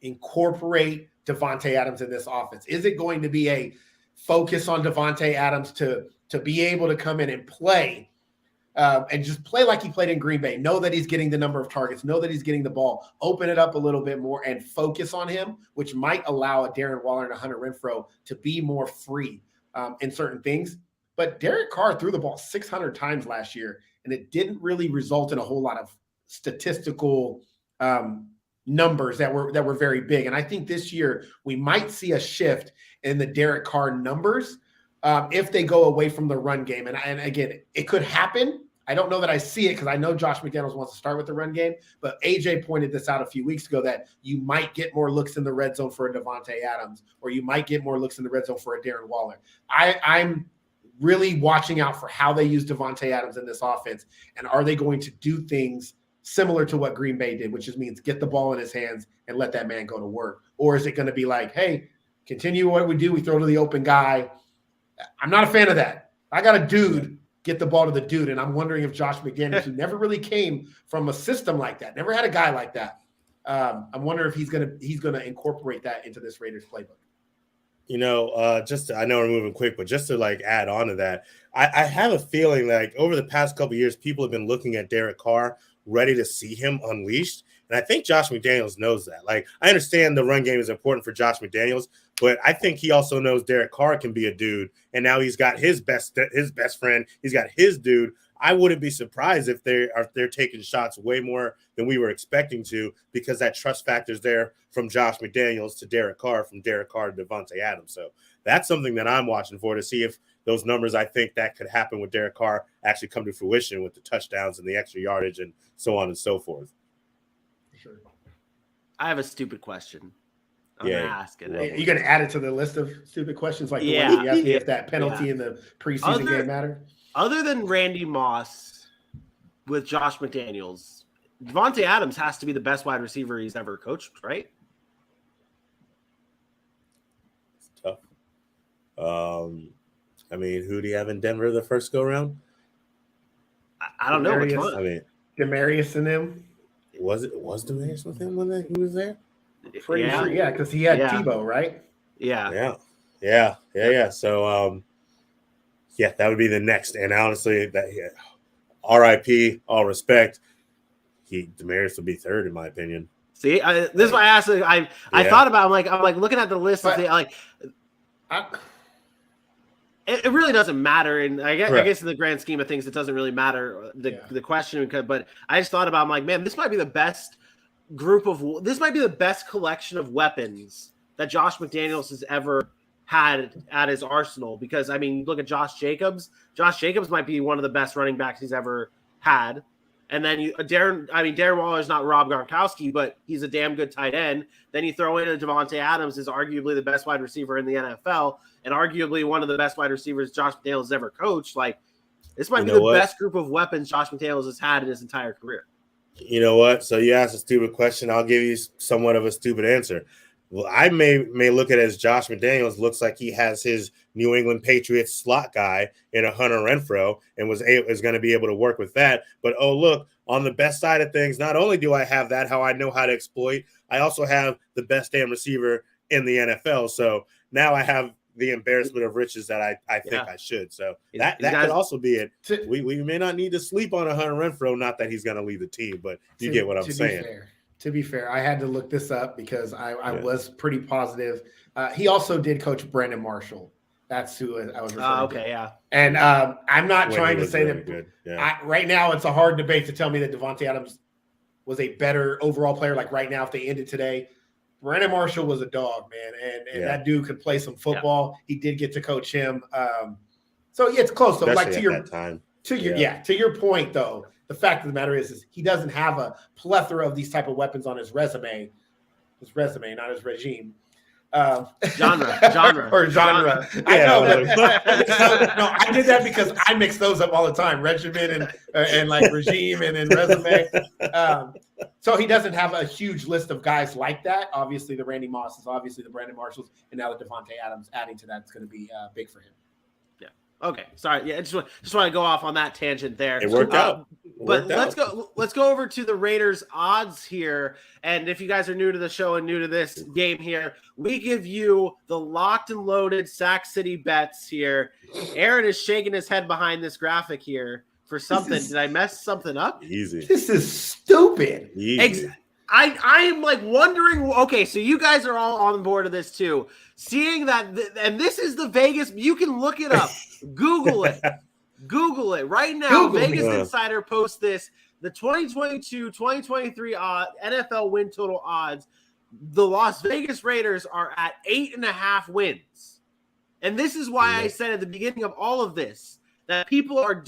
incorporate Davante Adams in this offense? Is it going to be a focus on Davante Adams to be able to come in and play and just play like he played in Green Bay? Know that he's getting the number of targets, know that he's getting the ball, open it up a little bit more and focus on him, which might allow a Darren Waller and a Hunter Renfrow to be more free in certain things. But Derek Carr threw the ball 600 times last year, and it didn't really result in a whole lot of statistical numbers that were very big. And I think this year we might see a shift in the Derek Carr numbers if they go away from the run game. And again, it could happen. I don't know that I see it because I know Josh McDaniels wants to start with the run game, but AJ pointed this out a few weeks ago that you might get more looks in the red zone for a Davante Adams, or you might get more looks in the red zone for a Darren Waller. I'm really watching out for how they use Davante Adams in this offense, and are they going to do things similar to what Green Bay did, which just means get the ball in his hands and let that man go to work? Or is it going to be like, hey, continue what we do, we throw to the open guy? I'm not a fan of that. I got a dude, get the ball to the dude. And I'm wondering if Josh McDaniels, who never really came from a system like that, never had a guy like that, I'm wondering if he's gonna incorporate that into this Raiders playbook.
I know we're moving quick, but just to add on to that, I have a feeling like over the past couple of years, people have been looking at Derek Carr, ready to see him unleashed. And I think Josh McDaniels knows that. I understand the run game is important for Josh McDaniels, but I think he also knows Derek Carr can be a dude. And now he's got his best friend. He's got his dude. I wouldn't be surprised if they're taking shots way more than we were expecting to, because that trust factor is there from Josh McDaniels to Derek Carr, from Derek Carr to Davante Adams. So that's something that I'm watching for, to see if those numbers, I think that could happen with Derek Carr, actually come to fruition with the touchdowns and the extra yardage and so on and so forth.
Sure.
I have a stupid question. I'm gonna ask it.
Are you gonna add it to the list of stupid questions, like the ones you asked me if that penalty in the preseason game mattered?
Other than Randy Moss with Josh McDaniels, Davante Adams has to be the best wide receiver he's ever coached, right?
It's tough. Who do you have in Denver the first go round?
I don't know which one.
Demarius and them.
Was Demarius with him when he was there?
Pretty sure, because he had Tebow, right?
Yeah. So, that would be the next. And honestly, RIP, all respect, Demarius would be third in my opinion.
See, this is why I asked. I thought about. I'm like looking at the list and it really doesn't matter, and I guess in the grand scheme of things, it doesn't really matter the question. But I just thought about, I'm like, man, this might be the best collection of weapons that Josh McDaniels has ever had at his arsenal. Because look at Josh Jacobs. Josh Jacobs might be one of the best running backs he's ever had. And then Darren Waller is not Rob Gronkowski, but he's a damn good tight end. Then you throw in a Davante Adams, is arguably the best wide receiver in the NFL, and arguably one of the best wide receivers Josh McDaniels has ever coached. This might be the best group of weapons Josh McDaniels has had in his entire career.
You know what? So you asked a stupid question. I'll give you somewhat of a stupid answer. Well, I may look at it as Josh McDaniels looks like he has his New England Patriots slot guy in a Hunter Renfrow and is going to be able to work with that. But, oh, look, on the best side of things, not only do I have that, how I know how to exploit, I also have the best damn receiver in the NFL. So now I have the embarrassment of riches that I think I should. So that could also be it. We may not need to sleep on a Hunter Renfrow, not that he's going to lead the team, but you get what I'm saying.
To be fair, I had to look this up because I was pretty positive. He also did coach Brandon Marshall. That's who I was referring to.
Yeah.
And I'm not trying to say
really
that
yeah.
right now it's a hard debate to tell me that Devontae Adams was a better overall player. Like right now, if they ended today, Brandon Marshall was a dog, man. And that dude could play some football. Yeah. He did get to coach him. So it's close. So like to your point though, the fact of the matter is he doesn't have a plethora of these type of weapons on his resume. His resume, not his regime.
Genre.
I know. No, I did that because I mix those up all the time. Regimen and like regime and resume. So he doesn't have a huge list of guys like that. Obviously, the Randy Mosses, obviously the Brandon Marshalls, and now the Devontae Adams adding to that is going to be big for him.
Okay, sorry. Yeah, just want to go off on that tangent there.
It worked out.
Let's go over to the Raiders odds here. And if you guys are new to the show and new to this game here, we give you the locked and loaded Sac City bets here. Aaron is shaking his head behind this graphic here for something. Did I mess something up?
Easy.
This is stupid.
I am like wondering. Okay, so you guys are all on board of this too. Seeing that, and this is the Vegas. You can look it up. Google it. Google it right now. Vegas Insider posts this. The 2022-2023 NFL win total odds. The Las Vegas Raiders are at 8.5 wins. And this is why I said at the beginning of all of this that people are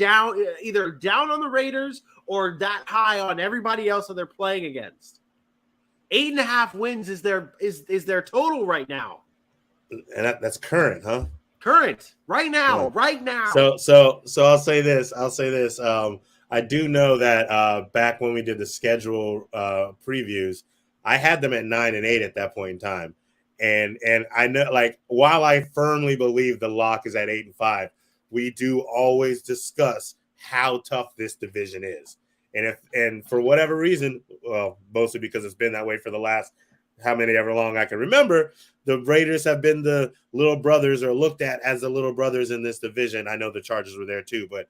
either down on the Raiders or that high on everybody else that they're playing against. 8.5 wins is their total right now.
And that's current, huh?
Current right now.
So I'll say this. I do know that back when we did the schedule previews, I had them at 9-8 at that point in time. And I know, like, while I firmly believe the lock is at 8-5, we do always discuss how tough this division is. And for whatever reason, well, mostly because it's been that way for the last ever long I can remember, the Raiders have been the little brothers or looked at as the little brothers in this division. I know the Chargers were there too, but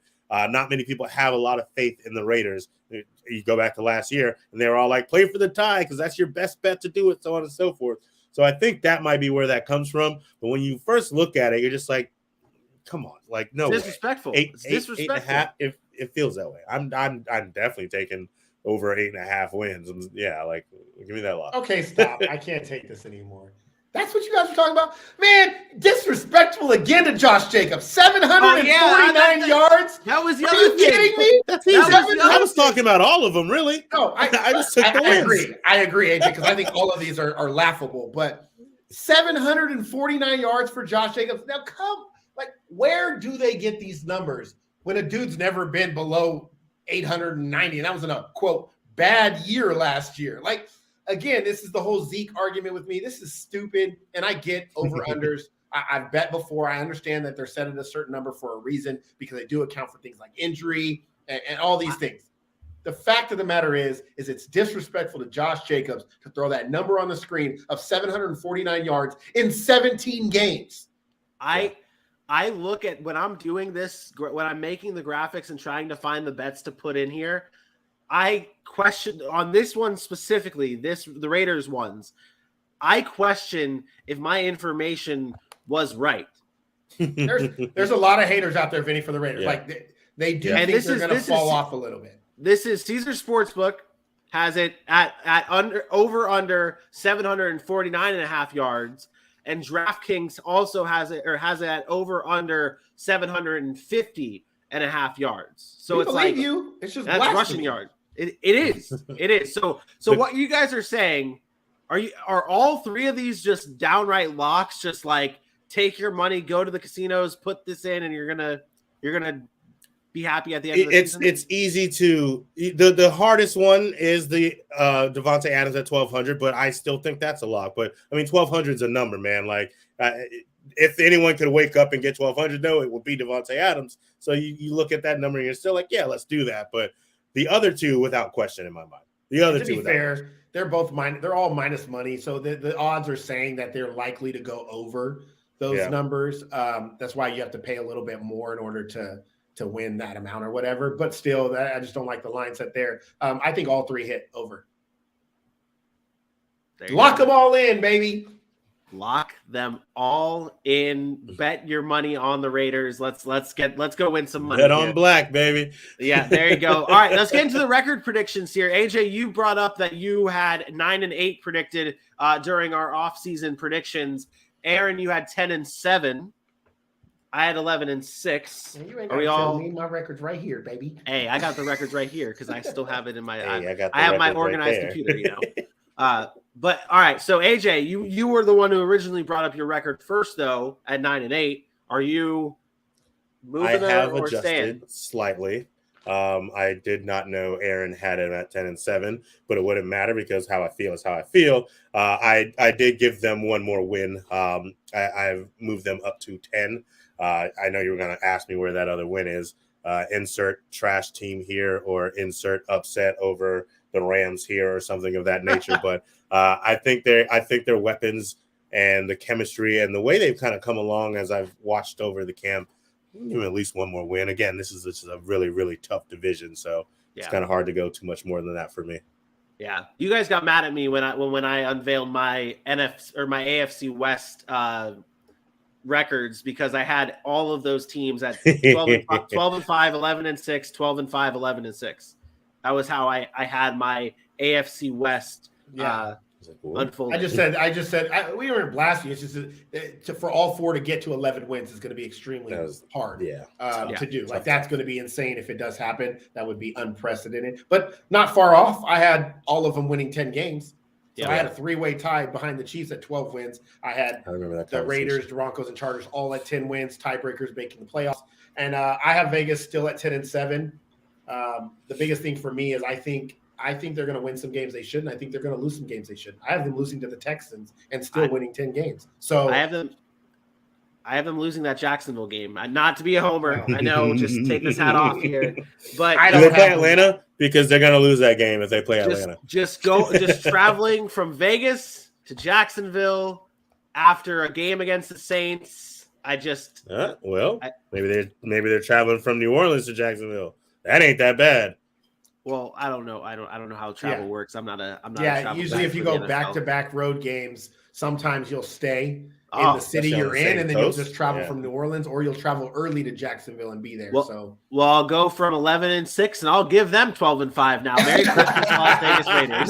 not many people have a lot of faith in the Raiders. You go back to last year, and they were all like, play for the tie because that's your best bet to do it, so on and so forth. So I think that might be where that comes from. But when you first look at it, you're just like, come on, like no,
it's disrespectful.
It's disrespectful. 8.5. It feels that way. I'm definitely taking over 8.5 wins. Yeah, like give me that lock.
Okay, stop. I can't take this anymore. That's what you guys are talking about? Man, disrespectful again to Josh Jacobs. 749 yards?
That was the
other
thing.
Are you kidding me?
I was talking about all of them, really.
No, I
just took the wins.
I agree, AJ, because I think all of these are laughable. But 749 yards for Josh Jacobs. Now, where do they get these numbers when a dude's never been below 890? And that was in a, quote, bad year last year. Like, again, this is the whole Zeke argument with me. This is stupid, and I get over-unders. I've bet before. I understand that they're set at a certain number for a reason because they do account for things like injury and all these things. The fact of the matter is it's disrespectful to Josh Jacobs to throw that number on the screen of 749 yards in 17 games.
I look at when I'm doing this, when I'm making the graphics and trying to find the bets to put in here, I question on this one specifically, the Raiders ones. I question if my information was right.
There's a lot of haters out there, Vinny, for the Raiders. Yeah. Like they do think they're going to fall off a little bit.
This is Caesar Sportsbook has it at under 749.5 yards, and DraftKings also has it at over under 750.5 yards. So it's like
it's just
that's rushing yard. It is. It is. So what you guys are saying, are all three of these just downright locks? Just like take your money, go to the casinos, put this in, and you're gonna be happy at the end of the season?
It's easy to the hardest one is the Devontae Adams at 1,200, but I still think that's a lock. But I mean, 1,200 is a number, man. Like if anyone could wake up and get 1,200, though, it would be Devontae Adams. So you look at that number and you're still like, yeah, let's do that. But the other two, without question, in my mind,
to be fair, they're both they're all minus money. So the odds are saying that they're likely to go over those numbers. That's why you have to pay a little bit more in order to win that amount or whatever. But still, I just don't like the line set there. I think all three hit over. Lock them all in, baby.
Lock them all in. Bet your money on the Raiders. Let's go win some money.
Bet on black, baby.
Yeah, there you go. All right, let's get into the record predictions here. AJ, you brought up that you had 9-8 predicted during our offseason predictions. Aaron, you had 10-7. I had 11-6.
You ain't got to tell me. My record's right here, baby.
Hey, I got the records right here because I still have it in my.
I
have my organized computer, you know. But all right, so AJ, you were the one who originally brought up your record first, though, at 9-8. Are you moving or staying?
Slightly. I did not know Aaron had it at 10-7, but it wouldn't matter because how I feel is how I feel. I did give them one more win. I've moved them up to 10. I know you were going to ask me where that other win is. Insert trash team here or insert upset over the Rams here or something of that nature. But I think their weapons and the chemistry and the way they've kind of come along as I've watched over the camp, at least one more win. Again, this is a really, really tough division, so it's kind of hard to go too much more than that for me.
Yeah, you guys got mad at me when I unveiled my my AFC West records because I had all of those teams at 12-5, 11-6, 12-5, 11-6. That was how I had my AFC West unfolded.
I just said we weren't blasting. It's just for all four to get to 11 wins is going to be extremely hard to do. Like that's going to be insane if it does happen. That would be unprecedented, but not far off. I had all of them winning 10 games. So I had a three-way tie behind the Chiefs at 12 wins. I had the Raiders, the Broncos, and Chargers all at 10 wins, tiebreakers making the playoffs. And I have Vegas still at 10-7. The biggest thing for me is I think they're going to win some games they shouldn't. I think they're going to lose some games they shouldn't. I have them losing to the Texans and still winning 10 games. So
I have them losing that Jacksonville game. Not to be a homer. I know, just take this hat off here. But
do they play Atlanta? Because they're going to lose that game if they play Atlanta.
Just traveling from Vegas to Jacksonville after a game against the Saints.
Maybe they're traveling from New Orleans to Jacksonville. That ain't that bad.
Well, I don't know. I don't know how travel works. I'm not a
usually if you go back-to-back road games, sometimes you'll stay in the city you're in, and then you'll just travel from New Orleans, or you'll travel early to Jacksonville and be there. Well,
I'll go from 11-6, and I'll give them 12-5 now. Merry Christmas, Las Vegas Raiders.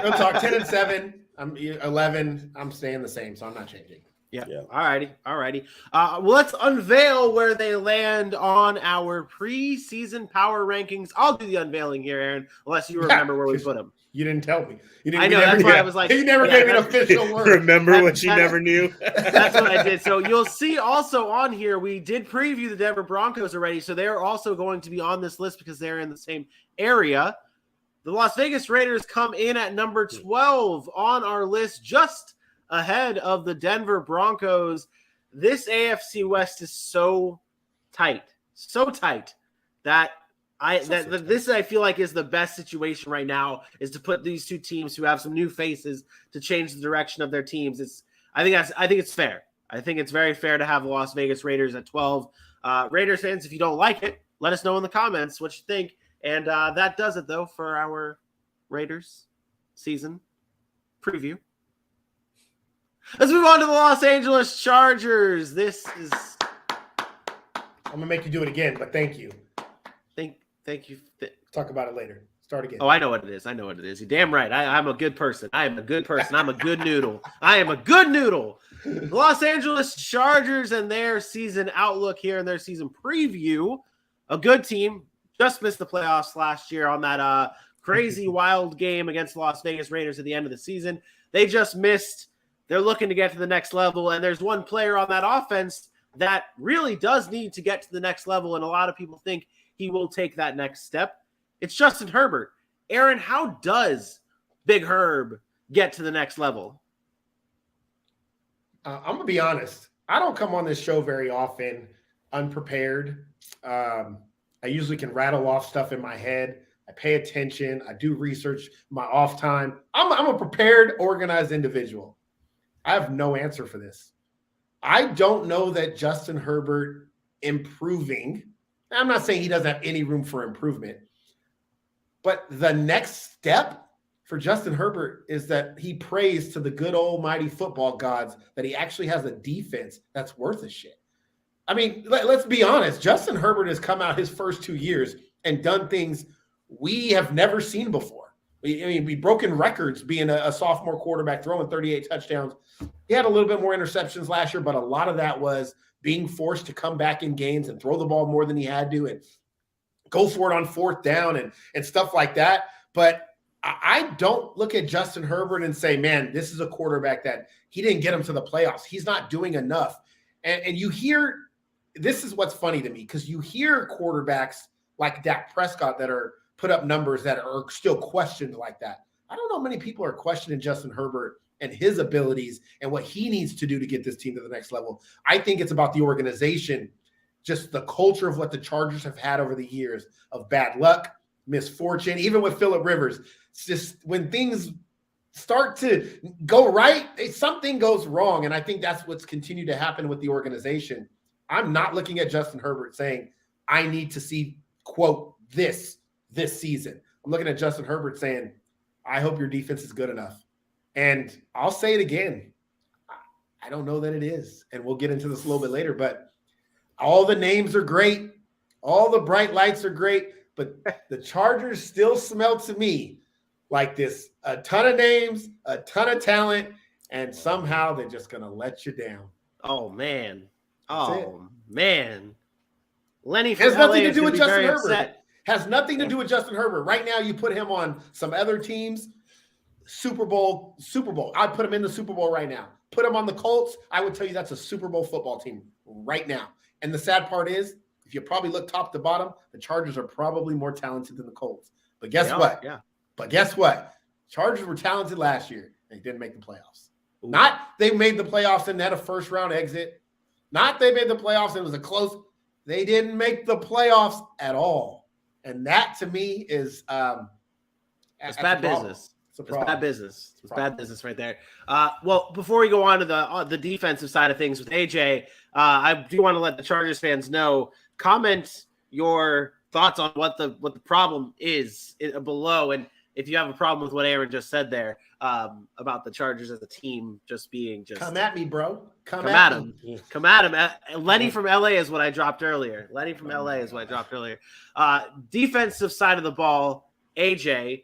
Real talk. 10-7. I'm 11. I'm staying the same, so I'm not changing.
Yeah. All righty. Well, let's unveil where they land on our preseason power rankings. I'll do the unveiling here, Aaron, unless you remember where we put them.
You didn't tell me.
I know. That's why I was like,
you never gave me an official word.
Remember what you never knew?
That's what I did. So you'll see also on here, we did preview the Denver Broncos already. So they're also going to be on this list because they're in the same area. The Las Vegas Raiders come in at number 12 on our list, just ahead of the Denver Broncos. This AFC West is so tight that this I feel like is the best situation right now, is to put these two teams who have some new faces to change the direction of their teams. I think it's fair. I think it's very fair to have the Las Vegas Raiders at 12. Raiders fans, if you don't like it, let us know in the comments what you think. And that does it though for our Raiders season preview. Let's move on to the Los Angeles Chargers.
I'm gonna make you do it again, but thank you.
Thank you.
Talk about it later. Start again.
Oh, I know what it is. You're damn right. I'm a good person. I'm a good noodle. I am a good noodle. The Los Angeles Chargers and their season outlook here and their season preview. A good team. Just missed the playoffs last year on that crazy wild game against the Las Vegas Raiders at the end of the season. They just missed. They're looking to get to the next level, and there's one player on that offense that really does need to get to the next level, and a lot of people think he will take that next step, it's Justin Herbert. Aaron, how does Big Herb get to the next level?
I'm going to be honest. I don't come on this show very often unprepared. I usually can rattle off stuff in my head. I pay attention. I do research my off time. I'm a prepared, organized individual. I have no answer for this. I don't know that Justin Herbert improving. I'm not saying he doesn't have any room for improvement, but the next step for Justin Herbert is that he prays to the good almighty football gods that he actually has a defense that's worth a shit. I mean, let's be honest. Justin Herbert has come out his first 2 years and done things we have never seen before. We've broken records being a sophomore quarterback, throwing 38 touchdowns. He had a little bit more interceptions last year, but a lot of that was being forced to come back in games and throw the ball more than he had to and go for it on fourth down and stuff like that. But I don't look at Justin Herbert and say, man, this is a quarterback that he didn't get him to the playoffs. He's not doing enough. And you hear, this is what's funny to me, because you hear quarterbacks like Dak Prescott that are put up numbers that are still questioned like that. I don't know many people are questioning Justin Herbert and his abilities and what he needs to do to get this team to the next level. I think it's about the organization, just the culture of what the Chargers have had over the years of bad luck, misfortune, even with Phillip Rivers. It's just when things start to go right, something goes wrong. And I think that's what's continued to happen with the organization. I'm not looking at Justin Herbert saying, I need to see, quote, this season. I'm looking at Justin Herbert saying, I hope your defense is good enough. And I'll say it again. I don't know that it is. And we'll get into this a little bit later, but all the names are great. All the bright lights are great, but the Chargers still smell to me like this, a ton of names, a ton of talent, and somehow they're just going to let you down.
Oh, man. Lenny
has
from
nothing
LA
to do with Justin Herbert.
Upset.
Has nothing to do with Justin Herbert. Right now, you put him on some other teams, Super Bowl. I'd put him in the Super Bowl right now. Put him on the Colts. I would tell you that's a Super Bowl football team right now. And the sad part is, if you probably look top to bottom, the Chargers are probably more talented than the Colts. But guess what?
Yeah.
But guess what? Chargers were talented last year. They didn't make the playoffs. Ooh. Not they made the playoffs and had a first-round exit. Not they made the playoffs and it was a close. They didn't make the playoffs at all. And that, to me, is
it's bad business. It's bad business. It's bad business right there. Well, before we go on to the defensive side of things with AJ, I do want to let the Chargers fans know. Comment your thoughts on what the problem is below, and if you have a problem with what Aaron just said there about the Chargers as a team just being just
come at me, bro. Come
at him. Come at him. Lenny from LA is what I dropped earlier. Defensive side of the ball, AJ.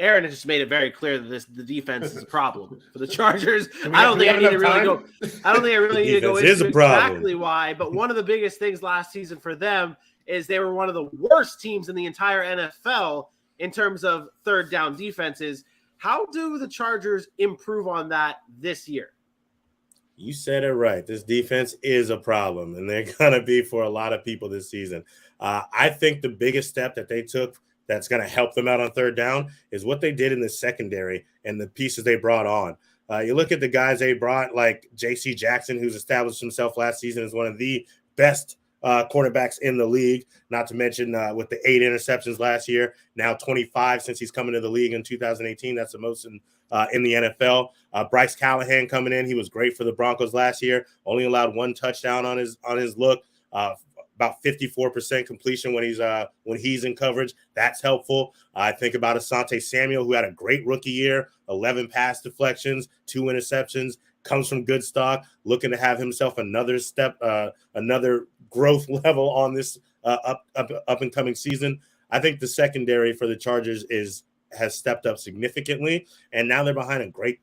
Aaron has just made it very clear that the defense is a problem for the Chargers. I don't think I really need to go into exactly why, but one of the biggest things last season for them is they were one of the worst teams in the entire NFL in terms of third down defenses. How do the Chargers improve on that this year?
You said it right. This defense is a problem, and they're going to be for a lot of people this season. I think the biggest step that they took that's going to help them out on third down is what they did in the secondary and the pieces they brought on. You look at the guys they brought, like J.C. Jackson, who's established himself last season as one of the best cornerbacks in the league, not to mention with the 8 interceptions last year, now 25 since he's coming to the league in 2018. That's the most in the NFL. Bryce Callahan coming in. He was great for the Broncos last year, only allowed 1 touchdown on his look. About 54% completion when he's in coverage. That's helpful. I think about Asante Samuel, who had a great rookie year, 11 pass deflections, 2 interceptions, comes from good stock, looking to have himself another step, another growth level on this up and coming season. I think the secondary for the Chargers has stepped up significantly, and now they're behind a great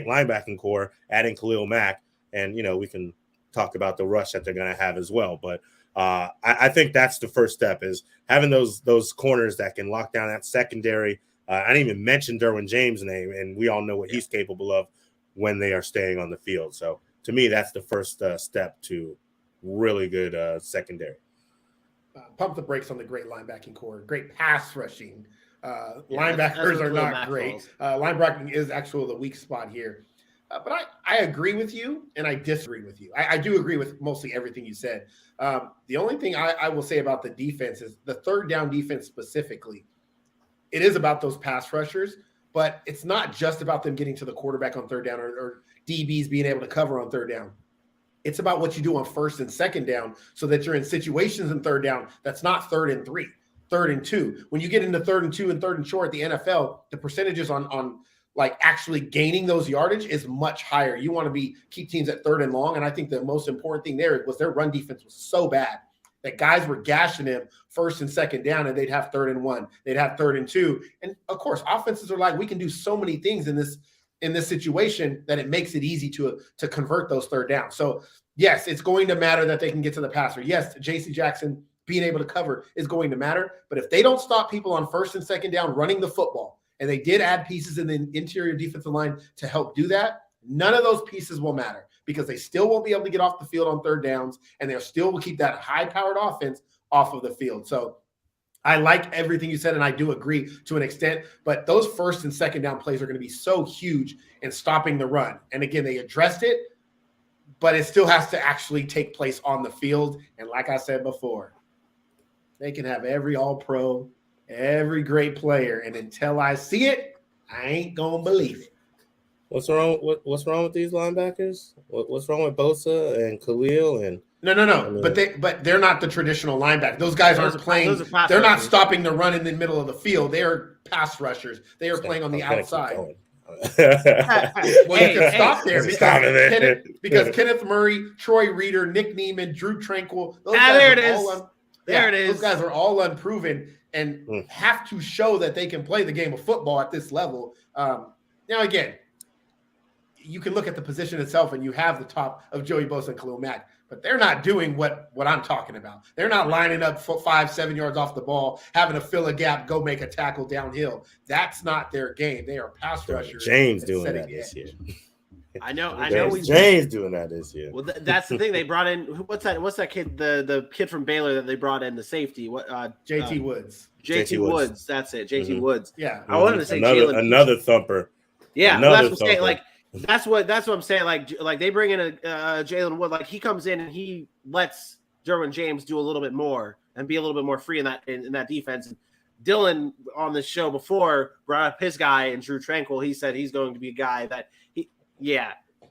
linebacking core, adding Khalil Mack, and we can talk about the rush that they're going to have as well, but. I think that's the first step is having those corners that can lock down that secondary. I didn't even mention Derwin James' name, and we all know what he's capable of when they are staying on the field. So to me, that's the first step to really good secondary.
Pump the brakes on the great linebacking core. Great pass rushing. Linebackers are not great. Linebacking is actually the weak spot here. But I agree with you, and I disagree with you. I do agree with mostly everything you said. The only thing I will say about the defense is the third down defense specifically. It is about those pass rushers, but it's not just about them getting to the quarterback on third down or DBs being able to cover on third down. It's about what you do on first and second down so that you're in situations in third down that's not 3rd and 3, 3rd and 2. When you get into 3rd and 2 and 3rd and short, the NFL, the percentages on like actually gaining those yardage is much higher. You want to keep teams at 3rd and long. And I think the most important thing there was their run defense was so bad that guys were gashing them first and second down, and they'd have 3rd and 1. They'd have 3rd and 2. And of course, offenses are like, we can do so many things in this situation that it makes it easy to convert those third downs. So yes, it's going to matter that they can get to the passer. Yes, J.C. Jackson being able to cover is going to matter. But if they don't stop people on first and second down running the football, and they did add pieces in the interior defensive line to help do that, none of those pieces will matter because they still won't be able to get off the field on third downs, and they'll still will keep that high-powered offense off of the field. So I like everything you said, and I do agree to an extent, but those first and second down plays are going to be so huge in stopping the run. And again, they addressed it, but it still has to actually take place on the field. And like I said before, they can have every all-pro, every great player, and until I see it, I ain't going to believe it.
What's wrong with these linebackers? What's wrong with Bosa and Khalil and
No. But they're not the traditional linebacker. Those guys aren't playing. They're not stopping the run in the middle of the field. They are pass rushers. They are playing on the outside. Well, you can stop there because Kenneth Murray, Troy Reader, Nick Neiman, Drew Tranquill. Those guys are all unproven and have to show that they can play the game of football at this level. Now, again, you can look at the position itself and you have the top of Joey Bosa and Khalil Mack, but they're not doing what I'm talking about. They're not lining up 5-7 yards off the ball, having to fill a gap, go make a tackle downhill. That's not their game. They are pass rushers.
James doing that this year.
I know.
James doing that this year.
Well, that's the thing. They brought in what's that kid? The kid from Baylor that they brought in, the safety.
JT Woods.
JT Woods. That's it. JT Woods.
Yeah.
I wanted to say
another thumper.
Yeah, that's what I'm saying. Like that's what I'm saying. Like they bring in a Jalen Wood. Like he comes in and he lets Derwin James do a little bit more and be a little bit more free in that defense. And Dylan on the show before brought up his guy and Drew Tranquill. He said he's going to be a guy that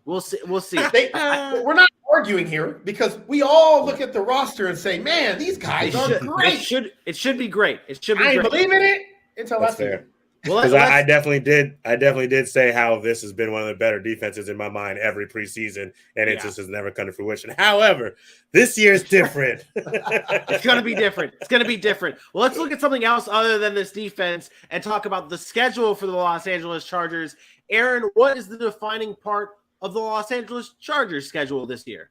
we'll see. We'll see.
We're not arguing here because we all look at the roster and say, "Man, these guys are great."
It should be great. It should be.
I
ain't
believing it until I see it.
Because I definitely did say how this has been one of the better defenses in my mind every preseason, and it just has never come to fruition. However, this year's different.
It's going to be different. It's going to be different. Well, let's look at something else other than this defense and talk about the schedule for the Los Angeles Chargers. Aaron, what is the defining part of the Los Angeles Chargers schedule this year?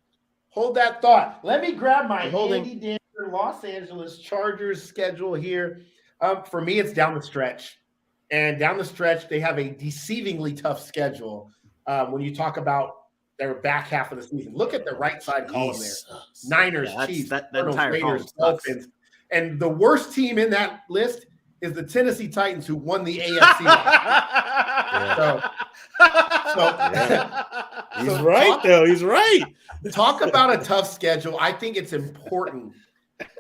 Hold that thought. Let me grab my handy-dandy Los Angeles Chargers schedule here. For me, it's down the stretch. And down the stretch, they have a deceivingly tough schedule when you talk about their back half of the season. Look at the right side column there. Niners, Chiefs, Raiders, Dolphins. And the worst team in that list is the Tennessee Titans, who won the AFC.
He's right, though. He's right.
Talk about a tough schedule. I think it's important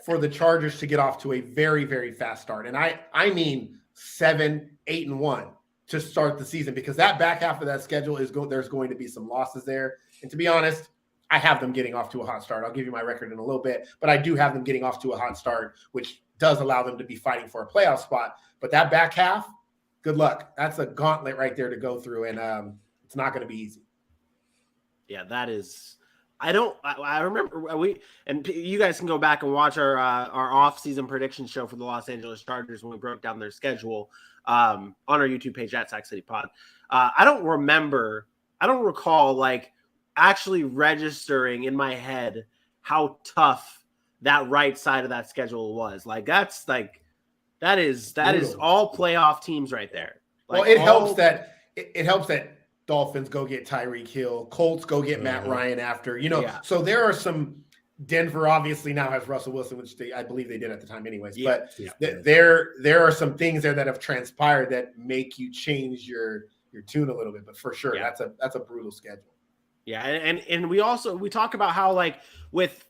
for the Chargers to get off to a very, very fast start. And I mean 7-8-1 to start the season, because that back half of that schedule there's going to be some losses there. And to be honest, I have them getting off to a hot start. I'll give you my record in a little bit, but I do have them getting off to a hot start, which does allow them to be fighting for a playoff spot. But that back half, good luck. That's a gauntlet right there to go through, and it's not going to be easy.
Yeah, that is. I remember you guys can go back and watch our off-season prediction show for the Los Angeles Chargers when we broke down their schedule on our YouTube page at Sac City Pod. I don't recall like actually registering in my head how tough that right side of that schedule was. Like that is all playoff teams right there. Like,
well, it helps that Dolphins go get Tyreek Hill. Colts go get Matt Ryan after.
Yeah.
So there are some. Denver obviously now has Russell Wilson, which I believe they did at the time anyways.
Yeah.
But there are some things there that have transpired that make you change your tune a little bit. But for sure, that's a brutal schedule.
Yeah, and we talk about how like with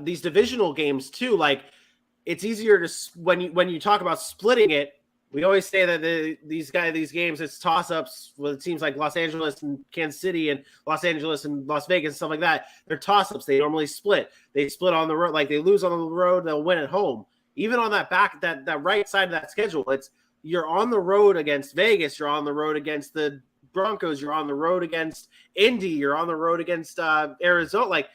these divisional games too, like it's easier to when you talk about splitting it. We always say that these games, it's toss-ups with teams like Los Angeles and Kansas City and Los Angeles and Las Vegas and stuff like that. They're toss-ups. They normally split. They split on the road. Like they lose on the road, they'll win at home. Even on that right side of that schedule, you're on the road against Vegas. You're on the road against the Broncos. You're on the road against Indy. You're on the road against Arizona. Like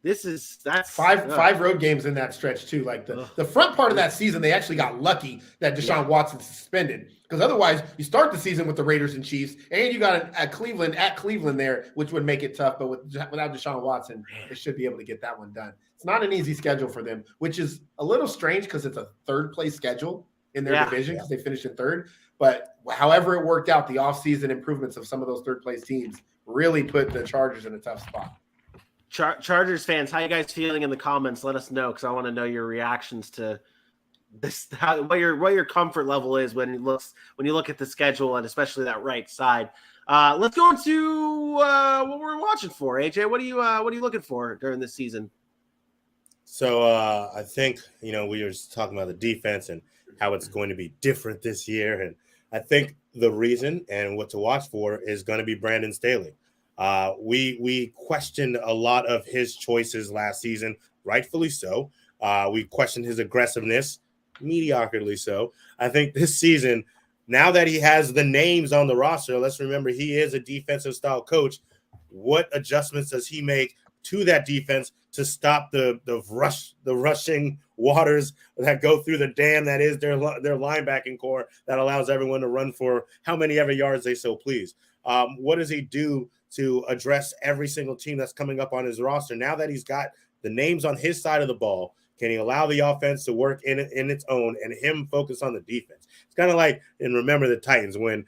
that's
five road games in that stretch too. Like the front part of that season, they actually got lucky that Deshaun Watson suspended, because otherwise you start the season with the Raiders and Chiefs, and you got at Cleveland there, which would make it tough. But without Deshaun Watson, they should be able to get that one done. It's not an easy schedule for them, which is a little strange because it's a third place schedule in their division because they finished in third. But however it worked out, the offseason improvements of some of those third place teams really put the Chargers in a tough spot.
Chargers fans, how you guys feeling in the comments? Let us know, because I want to know your reactions to this. What your comfort level is when you look at the schedule, and especially that right side. Let's go into what we're watching for. AJ, what are you looking for during this season?
So I think we were just talking about the defense and how it's going to be different this year, and I think the reason and what to watch for is going to be Brandon Staley. We questioned a lot of his choices last season, rightfully so. We questioned his aggressiveness, mediocrely so. I think this season, now that he has the names on the roster, let's remember he is a defensive style coach. What adjustments does he make to that defense to stop the rushing waters that go through the dam that is their linebacking core that allows everyone to run for how many ever yards they so please? What does he do to address every single team that's coming up on his roster? Now that he's got the names on his side of the ball, can he allow the offense to work in its own and him focus on the defense? It's kind of like, and remember the Titans when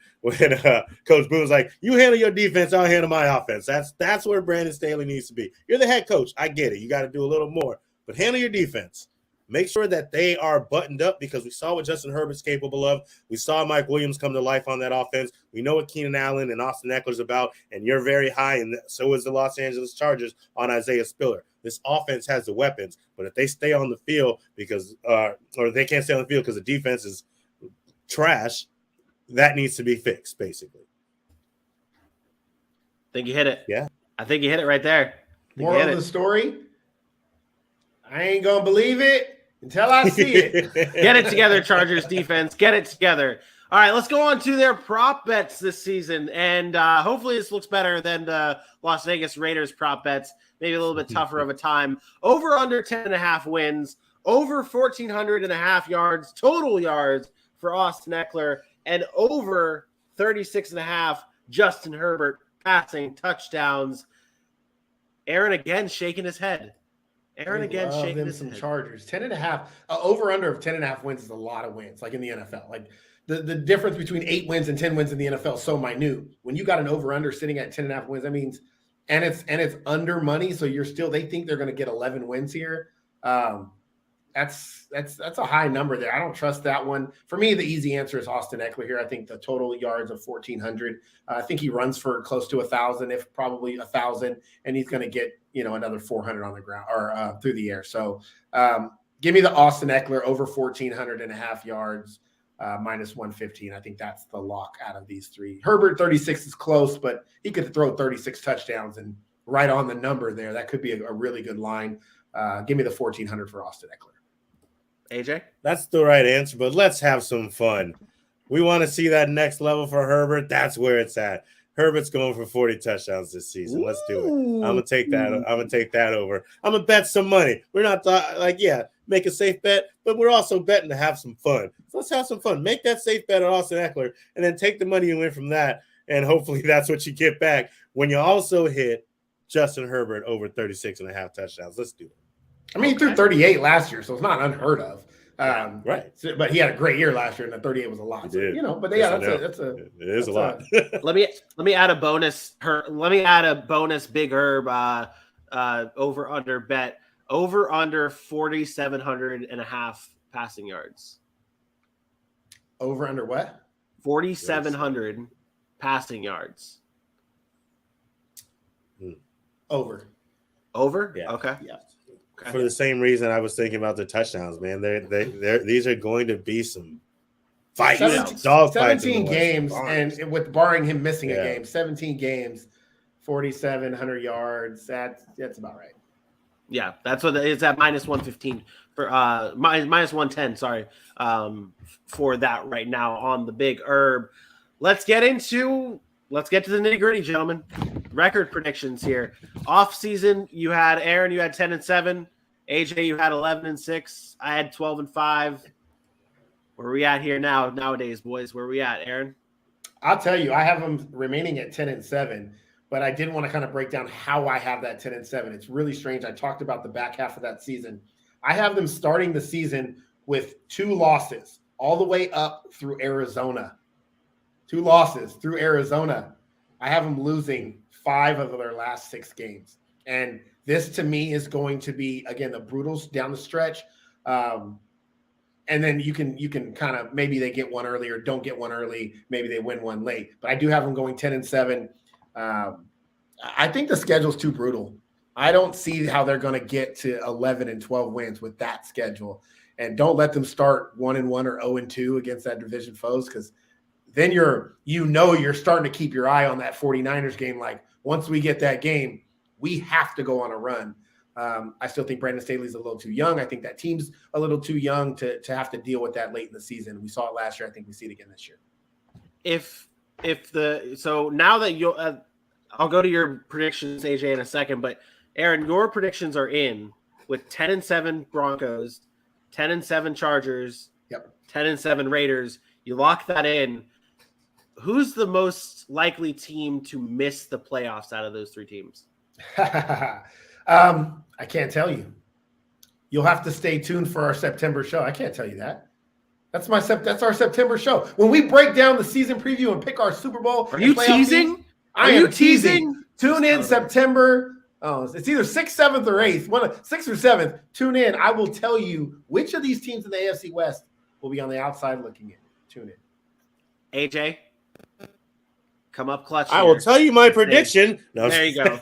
Coach Boone's like, you handle your defense, I'll handle my offense. That's where Brandon Staley needs to be. You're the head coach. I get it. You got to do a little more, but handle your defense. Make sure that they are buttoned up, because we saw what Justin Herbert's capable of. We saw Mike Williams come to life on that offense. We know what Keenan Allen and Austin Eckler's about, and you're very high, and so is the Los Angeles Chargers on Isaiah Spiller. This offense has the weapons, but if they stay on the field or they can't stay on the field because the defense is trash, that needs to be fixed, basically.
I think you hit it.
Yeah.
I think you hit it right there.
Moral of the story, I ain't going to believe it until I see it.
Get it together, Chargers defense. Get it together. All right, let's go on to their prop bets this season. And hopefully this looks better than the Las Vegas Raiders prop bets. Maybe a little bit tougher of a time. Over under 10.5 wins. Over 1,400.5 yards, total yards for Austin Eckler. And over 36.5 Justin Herbert passing touchdowns. Aaron again shaking his head. Shaking his head.
Chargers 10.5 over under of 10.5 wins is a lot of wins, like in the NFL. Like the difference between 8 wins and 10 wins in the NFL is so minute. When you got an over under sitting at 10.5 wins, that means and it's under money, so they think they're going to get 11 wins here. That's a high number there. I don't trust that one. For me, the easy answer is Austin Eckler here. I think the total yards of 1,400. I think he runs for close to 1,000, if probably 1,000, and he's going to get another 400 on the ground or through the air. So give me the Austin Eckler over 1,400.5 yards, minus 115. I think that's the lock out of these three. Herbert 36 is close, but he could throw 36 touchdowns and right on the number there. That could be a really good line. Give me the 1,400 for Austin Eckler.
AJ?
That's the right answer, but let's have some fun. We want to see that next level for Herbert. That's where it's at. Herbert's going for 40 touchdowns this season. Let's do it. I'm gonna take that. I'm gonna take that over. I'm gonna bet some money. We're not make a safe bet, but we're also betting to have some fun. So let's have some fun. Make that safe bet on Austin Eckler, and then take the money you win from that, and hopefully that's what you get back when you also hit Justin Herbert over 36.5 touchdowns. Let's do it.
I mean, he threw 38 last year, so it's not unheard of.
Right.
So, but he had a great year last year, and the 38 was a lot. So,
did.
but
It is a lot.
Let me add a bonus. Let me add a bonus Big Herb over under bet over under 4,700.5 passing yards.
Over under what?
4,700 passing yards.
Over.
Yeah. Okay.
Yeah.
Okay.
For the same reason I was thinking about the touchdowns, man. These are going to be some fights, dog fights.
17 games, and with barring him missing a game, 17 games, 4,700 yards. That's about right.
Yeah, that's what it's at minus 115 for minus 110. Sorry, for that right now on the Big Herb. Let's get to the nitty gritty, gentlemen. Record predictions here. Off season, you had Aaron. You had 10-7. AJ, you had 11-6. I had 12-5. Where are we at here nowadays, boys? Where are we at, Aaron?
I'll tell you, I have them remaining at 10-7. But I did want to kind of break down how I have that 10-7. It's really strange. I talked about the back half of that season. I have them starting the season with 2 losses all the way up through Arizona. 2 losses through Arizona. I have them losing 5 of their last 6 games. And this to me is going to be, again, the brutals down the stretch. And then you can kind of, maybe they get one early or don't get one early. Maybe they win one late. But I do have them going 10-7. I think the schedule's too brutal. I don't see how they're going to get to 11 and 12 wins with that schedule. And don't let them start 1-1 or 0-2 against that division foes, because then you're starting to keep your eye on that 49ers game. Like, once we get that game, we have to go on a run. I still think Brandon Staley's a little too young. I think that team's a little too young to have to deal with that late in the season. We saw it last year. I think we see it again this year.
So now that you'll I'll go to your predictions, AJ, in a second, but Aaron, your predictions are in with 10-7 Broncos, 10-7 Chargers, 10-7 Raiders. You lock that in. Who's the most likely team to miss the playoffs out of those 3 teams?
I can't tell you. You'll have to stay tuned for our September show. I can't tell you that. That's our September show. When we break down the season preview and pick our Super Bowl.
Are you teasing?
I am teasing. Tune in September. Oh, it's either 6th, 7th, or 8th. 6th or 7th. Tune in. I will tell you which of these teams in the AFC West will be on the outside looking in. Tune in. AJ,
come up clutch.
I will tell you my prediction. No,
there you go.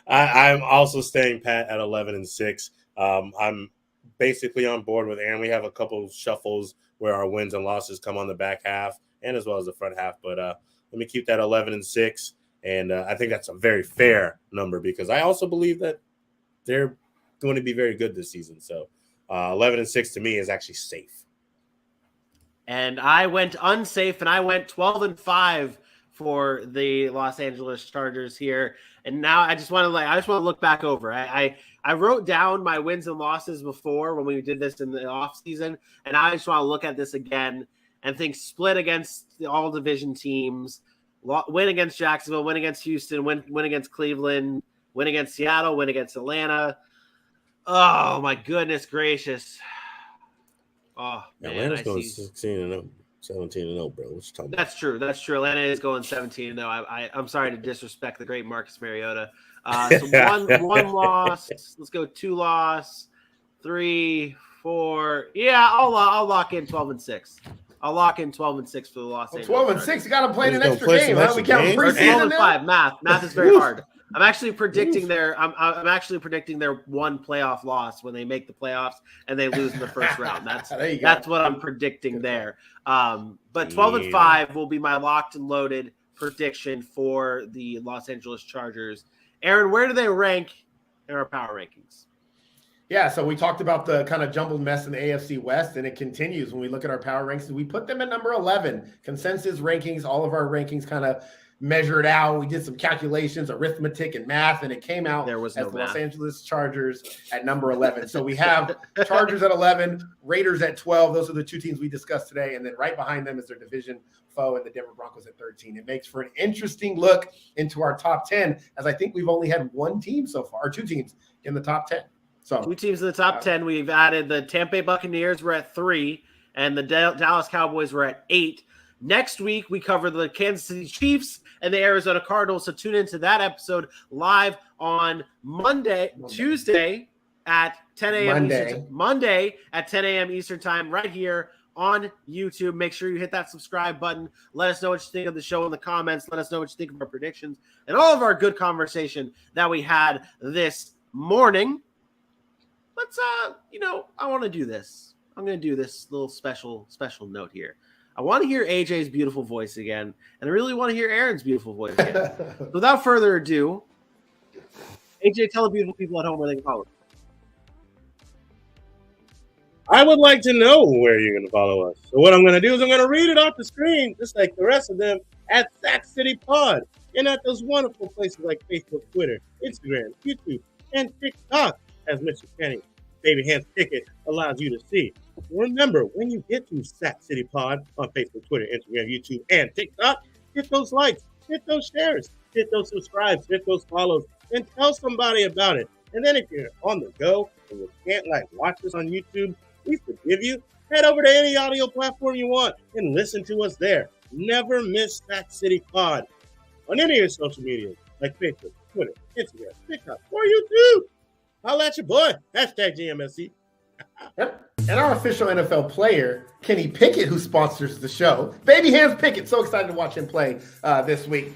I'm also staying pat at 11-6. I'm basically on board with Aaron. We have a couple shuffles where our wins and losses come on the back half and as well as the front half. But let me keep that 11-6. And I think that's a very fair number because I also believe that they're going to be very good this season. So 11-6 to me is actually safe.
And I went unsafe, and I went 12-5 for the Los Angeles Chargers here. And now I just want to look back over. I wrote down my wins and losses before when we did this in the offseason, and I just want to look at this again and think split against the all division teams, win against Jacksonville, win against Houston, win against Cleveland, win against Seattle, win against Atlanta. Oh my goodness gracious. Oh, man,
Atlanta's going 16-0, 17-0, bro. What you talking about?
That's true. Atlanta is going 17-0. I'm sorry to disrespect the great Marcus Mariota. So one loss. Let's go 2 loss, 3, 4. Yeah, I'll lock in 12-6. I'll lock in 12-6 for the Los Angeles.
12-6. You got to play an extra game. Huh? We count preseason now.
12-5. Math is very hard. I'm actually predicting I'm actually predicting their one playoff loss when they make the playoffs and they lose in the first round. That's what I'm predicting there. But 12-5 will be my locked and loaded prediction for the Los Angeles Chargers. Aaron, where do they rank in our power rankings?
Yeah, so we talked about the kind of jumbled mess in the AFC West, and it continues when we look at our power rankings. We put them at number 11. Consensus rankings, all of our rankings kind of measured out. We did some calculations, arithmetic, and math, and it came out
as the
Los Angeles Chargers at number 11. So we have Chargers at 11, Raiders at 12. Those are the 2 teams we discussed today, and then right behind them is their division foe and the Denver Broncos at 13. It makes for an interesting look into our top 10, as I think we've only had 1 team so far, or 2 teams in the top 10. So
2 teams in the top 10. We've added the Tampa Bay Buccaneers. We're at 3. And the Dallas Cowboys were at 8. Next week, we cover the Kansas City Chiefs and the Arizona Cardinals. So tune into that episode live on Tuesday at 10 a.m. Monday at 10 a.m. Eastern Time right here on YouTube. Make sure you hit that subscribe button. Let us know what you think of the show in the comments. Let us know what you think of our predictions and all of our good conversation that we had this morning. Let's, I want to do this. I'm going to do this little special note here. I want to hear AJ's beautiful voice again, and I really want to hear Aaron's beautiful voice again. Without further ado, AJ, tell the beautiful people at home where they can follow us.
I would like to know where you're going to follow us. So what I'm going to do is I'm going to read it off the screen, just like the rest of them, at Sac City Pod, and at those wonderful places like Facebook, Twitter, Instagram, YouTube, and TikTok, as Mr. Penny, Baby Hands Ticket, allows you to see. Remember, when you get to Sac City Pod on Facebook, Twitter, Instagram, YouTube, and TikTok, hit those likes, hit those shares, hit those subscribes, hit those follows, and tell somebody about it. And then if you're on the go and you can't watch us on YouTube, we forgive you. Head over to any audio platform you want and listen to us there. Never miss Sac City Pod on any of your social media like Facebook, Twitter, Instagram, TikTok, or YouTube. Holla at your boy. Hashtag GMSC.
Yep. And our official NFL player, Kenny Pickett, who sponsors the show. Baby Hands Pickett. So excited to watch him play this week.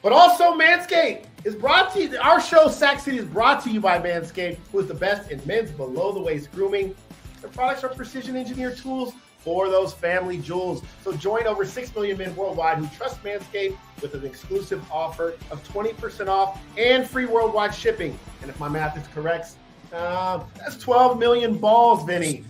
But also, Manscaped is brought to you. Our show, Sac City, is brought to you by Manscaped, who is the best in men's below-the-waist grooming. Their products are precision-engineered tools for those family jewels. So join over 6 million men worldwide who trust Manscaped with an exclusive offer of 20% off and free worldwide shipping. And if my math is correct, that's 12 million balls, Vinny.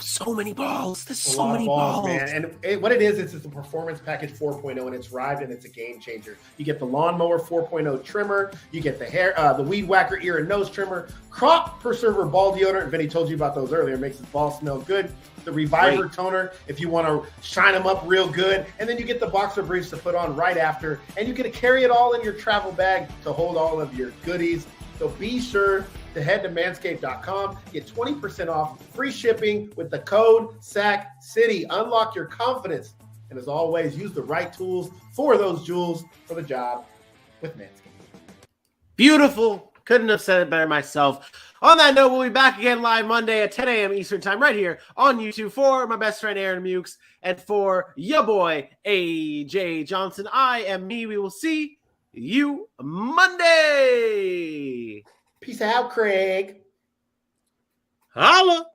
So many balls. There's
so
many balls,
man. And what it is, it's the Performance Package 4.0, and it's arrived, and it's a game changer. You get the Lawnmower 4.0 trimmer. You get the Weed Whacker ear and nose trimmer. Crop Preserver ball deodorant. Vinny told you about those earlier. It makes his balls smell good. The Reviver toner, if you want to shine them up real good. And then you get the boxer briefs to put on right after. And you get to carry it all in your travel bag to hold all of your goodies. So be sure to head to manscaped.com, get 20% off, free shipping with the code SACCITY. Unlock your confidence. And as always, use the right tools for those jewels for the job with Manscaped.
Beautiful. Couldn't have said it better myself. On that note, we'll be back again live Monday at 10 a.m. Eastern Time right here on YouTube for my best friend Aaron Mukes and for your boy AJ Johnson. I am me. We will see you Monday.
Peace out, Craig.
Holla.